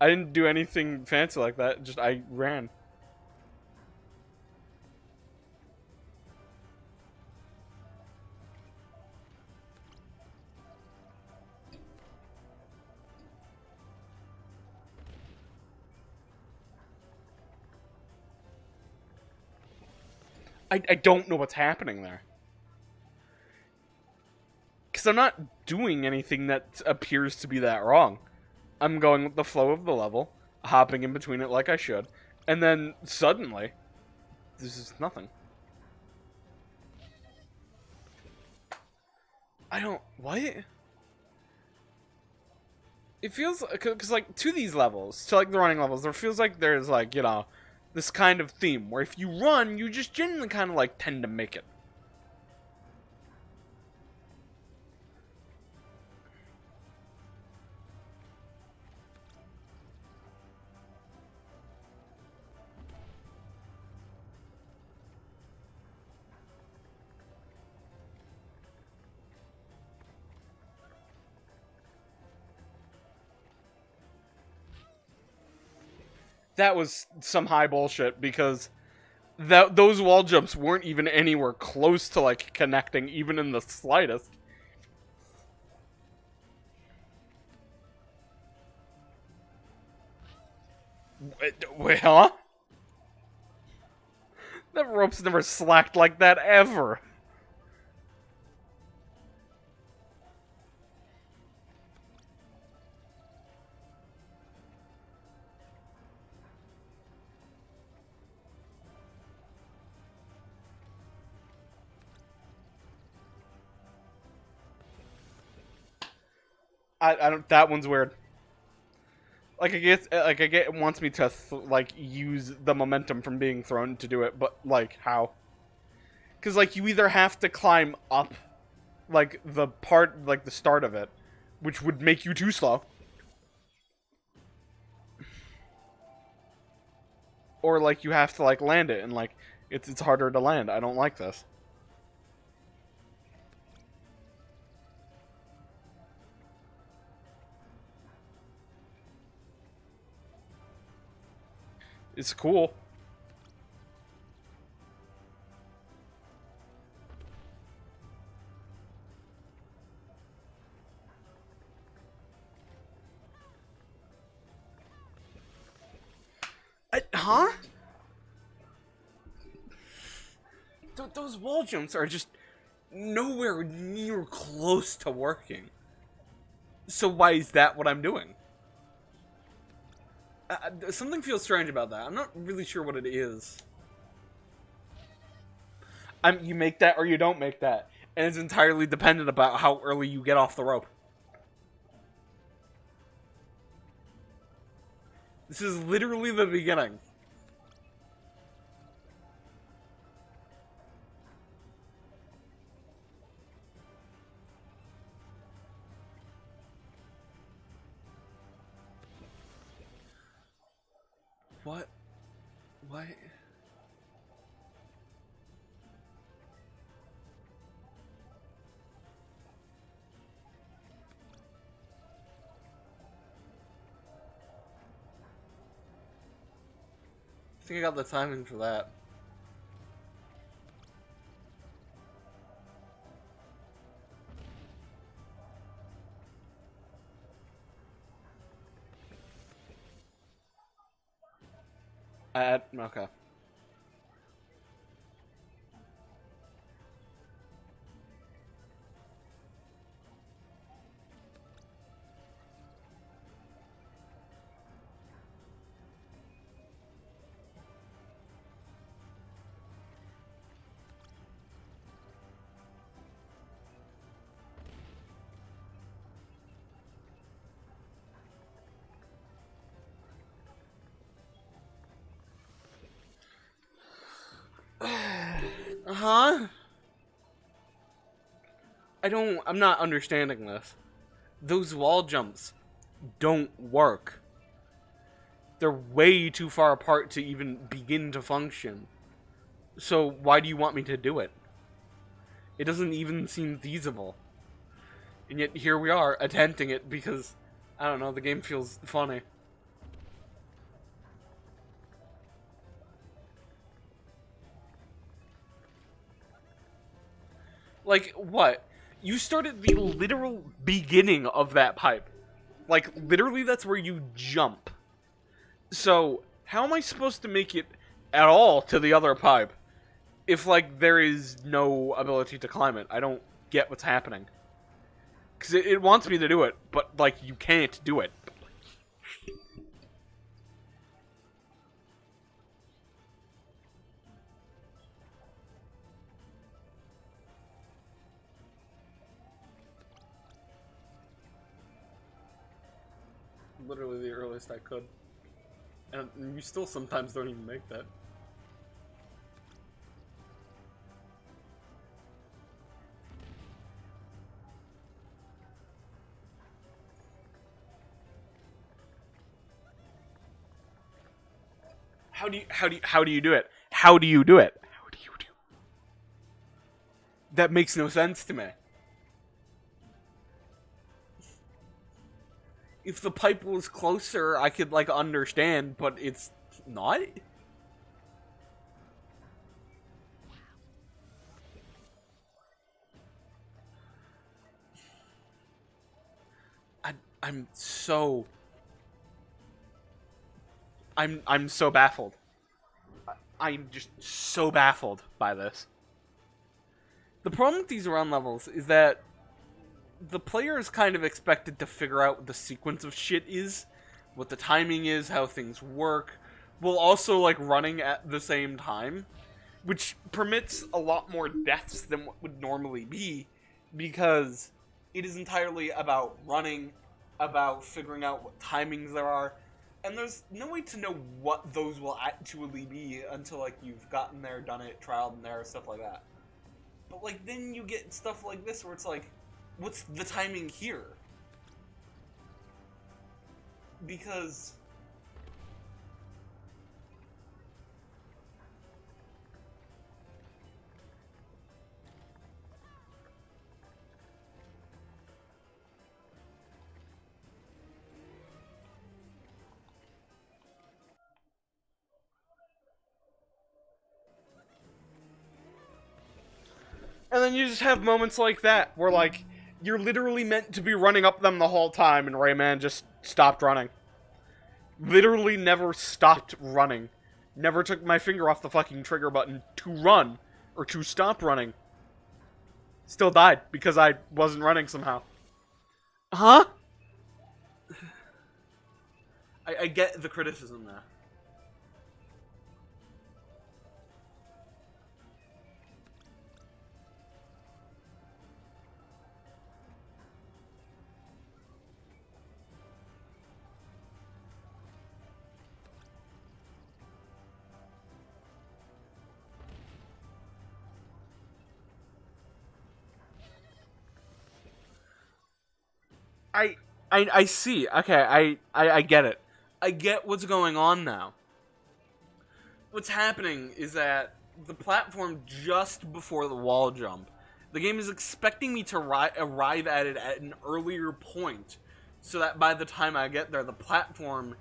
I didn't do anything fancy like that, just I ran. I don't know what's happening there. Because I'm not doing anything that appears to be that wrong. I'm going with the flow of the level, hopping in between it like I should, and then suddenly, this is nothing. I don't... What? It feels... Because, like, to these levels, to, like, the running levels, there feels like there's, like, you know, this kind of theme, where if you run, you just generally kind of, like, tend to make it. That was some high bullshit, because those wall jumps weren't even anywhere close to, like, connecting, even in the slightest. Wait, huh? That rope's never slacked like that, ever. I don't. That one's weird. Like I get it wants me to like use the momentum from being thrown to do it, but like how? Because like you either have to climb up, like the part like the start of it, which would make you too slow, or like you have to like land it and like it's harder to land. I don't like this. It's cool. Huh? Those wall jumps are just nowhere near close to working. So why is that what I'm doing? Something feels strange about that. I'm not really sure what it is. You make that or you don't make that. And it's entirely dependent about how early you get off the rope. This is literally the beginning. What? What? I think I got the timing for that. Okay. Huh? I'm not understanding this. Those wall jumps don't work. They're way too far apart to even begin to function. So why do you want me to do it? It doesn't even seem feasible. And yet here we are, attempting it because, I don't know, the game feels funny. Like, what? You started the literal beginning of that pipe. Like, literally that's where you jump. So, how am I supposed to make it at all to the other pipe if, like, there is no ability to climb it? I don't get what's happening. Because it wants me to do it, but, like, you can't do it. Literally the earliest I could. And you still sometimes don't even make that. How do you do it? How do you do it? How do you do? That makes no sense to me. If the pipe was closer, I could, like, understand, but it's not? I'm so baffled. I'm just so baffled by this. The problem with these run levels is that the player is kind of expected to figure out what the sequence of shit is, what the timing is, how things work, while also, like, running at the same time, which permits a lot more deaths than what would normally be, because it is entirely about running, about figuring out what timings there are, and there's no way to know what those will actually be until, like, you've gotten there, done it, trialed and error, stuff like that. But, like, then you get stuff like this where it's like, what's the timing here? Because and then you just have moments like that where, like, you're literally meant to be running up them the whole time, and Rayman just stopped running. Literally never stopped running. Never took my finger off the fucking trigger button to run, or to stop running. Still died, because I wasn't running somehow. Huh? I get the criticism there. I see. Okay, I get it. I get what's going on now. What's happening is that the platform just before the wall jump, the game is expecting me to arrive at it at an earlier point, so that by the time I get there, the platform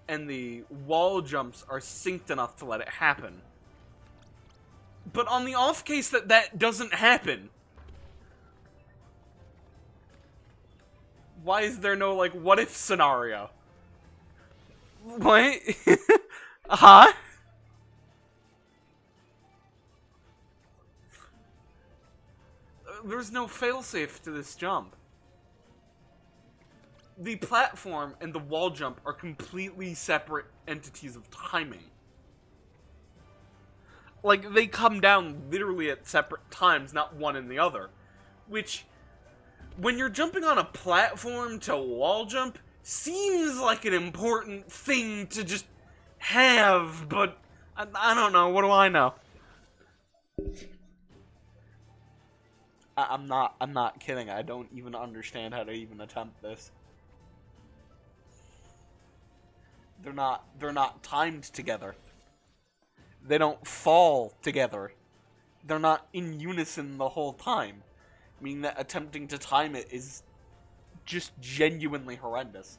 and the wall jumps are synced enough to let it happen. But on the off case that that doesn't happen, why is there no, like, what if scenario? What? Huh? There's no failsafe to this jump. The platform and the wall jump are completely separate entities of timing. Like, they come down literally at separate times, not one and the other. Which, when you're jumping on a platform to wall jump, seems like an important thing to just have, but I don't know, what do I know? I'm not kidding. I don't even understand how to even attempt this. They're not timed together. They don't fall together. They're not in unison the whole time. Meaning that attempting to time it is just genuinely horrendous.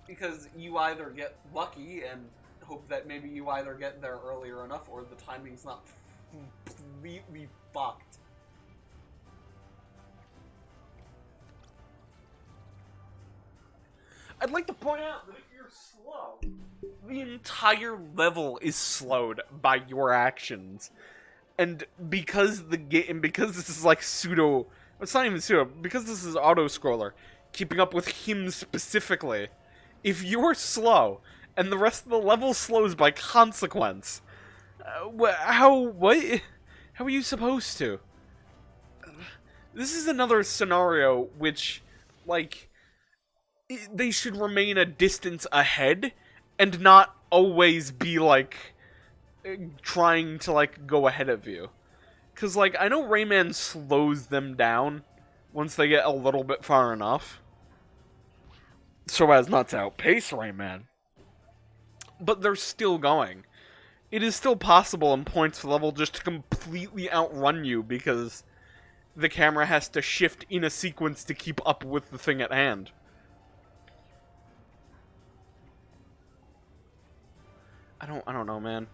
Because you either get lucky and hope that maybe you either get there earlier enough or the timing's not completely fucked. I'd like to point out that if you're slow, the entire level is slowed by your actions. And because the game, because this is like pseudo, it's not even pseudo, because this is auto-scroller, keeping up with him specifically, if you're slow, and the rest of the level slows by consequence, how are you supposed to? This is another scenario which, like, they should remain a distance ahead, and not always be, like, trying to, like, go ahead of you. Because, like, I know Rayman slows them down once they get a little bit far enough, so as not to outpace Rayman. But they're still going. It is still possible in points of the level just to completely outrun you because the camera has to shift in a sequence to keep up with the thing at hand. I don't know, man.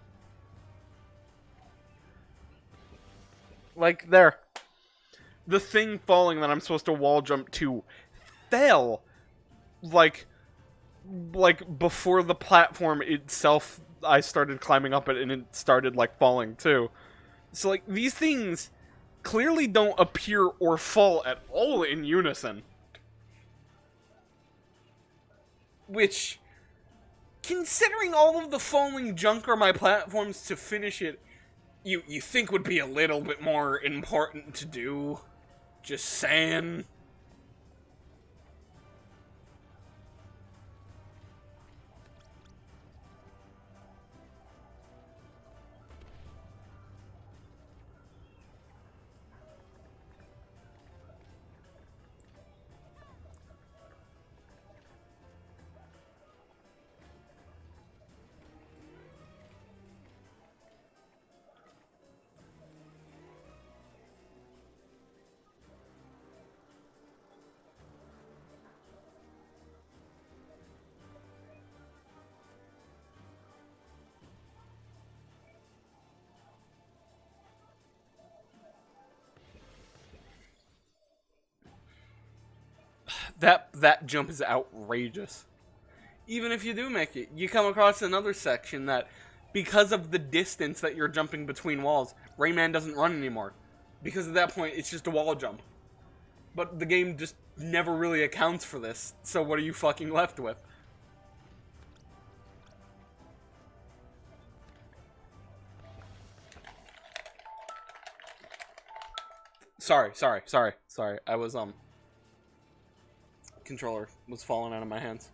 Like, there. The thing falling that I'm supposed to wall jump to fell, like before the platform itself I started climbing up it, and it started, like, falling, too. So, like, these things clearly don't appear or fall at all in unison. Which, considering all of the falling junk are my platforms to finish it, you think would be a little bit more important to do. Just saying. That jump is outrageous. Even if you do make it, you come across another section that, because of the distance that you're jumping between walls, Rayman doesn't run anymore. Because at that point, it's just a wall jump. But the game just never really accounts for this, so what are you fucking left with? Sorry. I was, controller was falling out of my hands.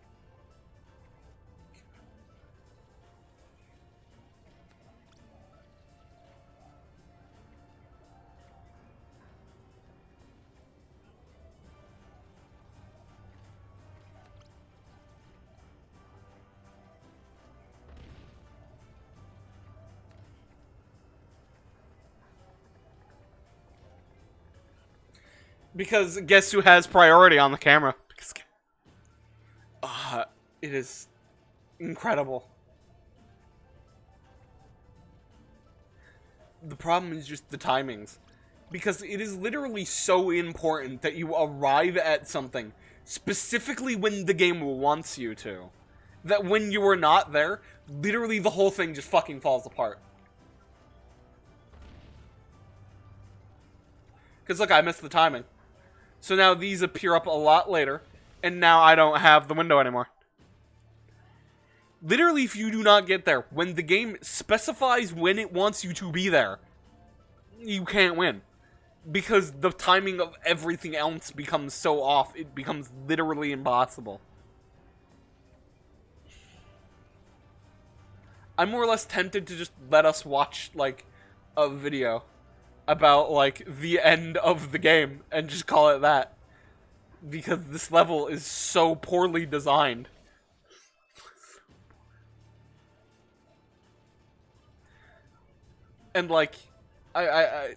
Because guess who has priority on the camera? It is incredible. The problem is just the timings. Because it is literally so important that you arrive at something specifically when the game wants you to, that when you are not there, literally the whole thing just fucking falls apart. Because look, I missed the timing. So now these appear up a lot later, and now I don't have the window anymore. Literally, if you do not get there, when the game specifies when it wants you to be there, you can't win. Because the timing of everything else becomes so off, it becomes literally impossible. I'm more or less tempted to just let us watch, like, a video about, like, the end of the game and just call it that. Because this level is so poorly designed. And, like, like,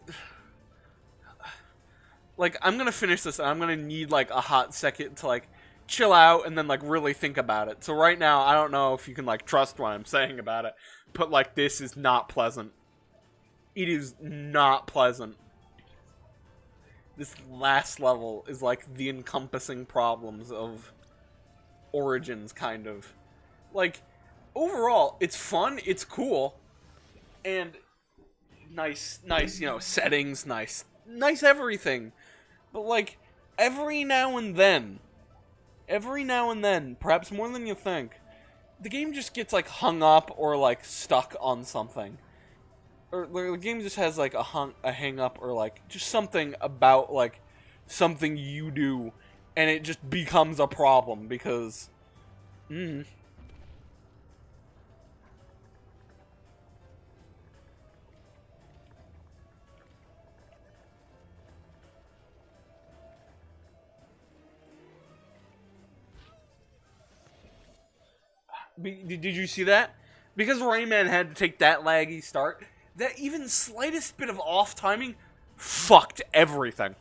I'm gonna finish this and I'm gonna need, like, a hot second to, like, chill out and then, like, really think about it. So right now, I don't know if you can, like, trust what I'm saying about it, but, like, this is not pleasant. It is not pleasant. This last level is, like, the encompassing problems of Origins, kind of. Like, overall, it's fun, it's cool, and nice, you know, settings, nice everything. But, like, every now and then, perhaps more than you think, the game just gets, like, hung up or, like, stuck on something. Or the game just has, like, a hang up or, like, just something about, like, something you do, and it just becomes a problem because, Did you see that? Because Rayman had to take that laggy start, that even slightest bit of off timing fucked everything.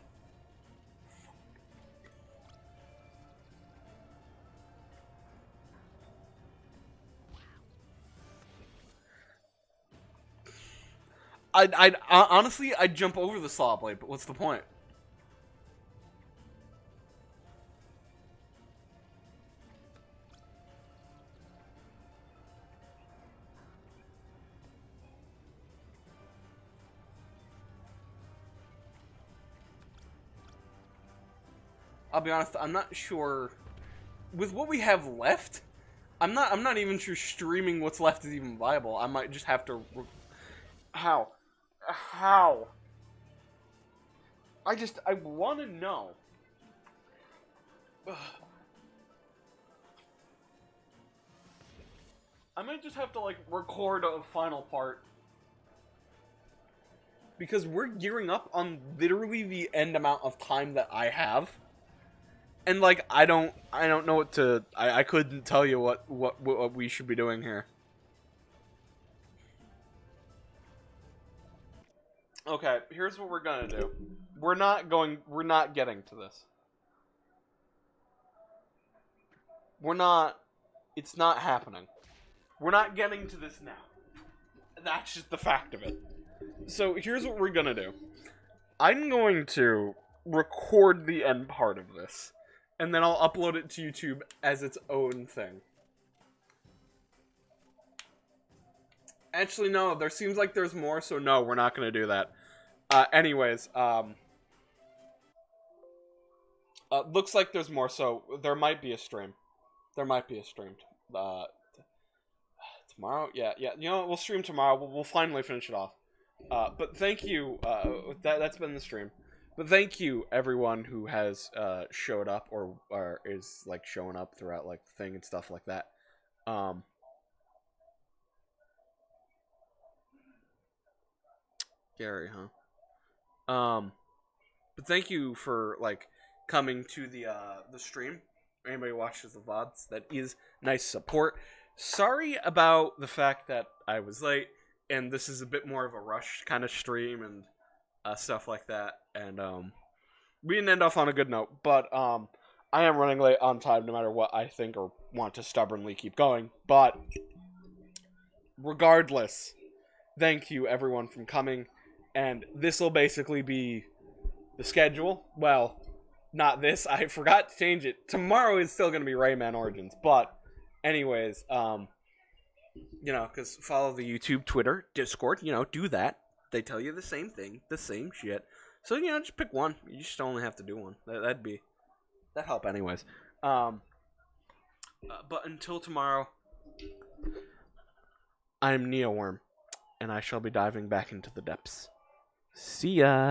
Honestly, I'd jump over the saw blade, but what's the point? I'll be honest, I'm not sure. With what we have left, I'm not even sure streaming what's left is even viable. I might just have to. How? I want to know. I might just have to, like, record a final part. Because we're gearing up on literally the end amount of time that I have. And, like, I don't know what to... I couldn't tell you what we should be doing here. Okay, here's what we're gonna do. We're not getting to this. It's not happening. We're not getting to this now. That's just the fact of it. So, here's what we're gonna do. I'm going to record the end part of this, and then I'll upload it to YouTube as its own thing. Actually, no, there seems like there's more, so no, we're not gonna do that. Anyways, looks like there's more, so there might be a stream. Tomorrow? Yeah, you know what, we'll stream tomorrow, we'll finally finish it off. But thank you, that's been the stream. But thank you, everyone who has, showed up, or is, like, showing up throughout, like, the thing and stuff like that. Gary, huh? But thank you for, like, coming to the stream. Anybody watches the VODs, that is nice support. Sorry about the fact that I was late, and this is a bit more of a rush kind of stream and stuff like that. And we didn't end off on a good note, but I am running late on time no matter what I think or want to stubbornly keep going. But regardless, thank you everyone for coming, and this will basically be the schedule. Well, not this. I forgot to change it. Tomorrow is still going to be Rayman Origins, but anyways, you know, because follow the YouTube, Twitter, Discord, you know, do that. They tell you the same thing, the same shit. So, you know, just pick one. You just only have to do one. That'd help anyways. But until tomorrow, I'm NiyaWyrm, and I shall be diving back into the depths. See ya!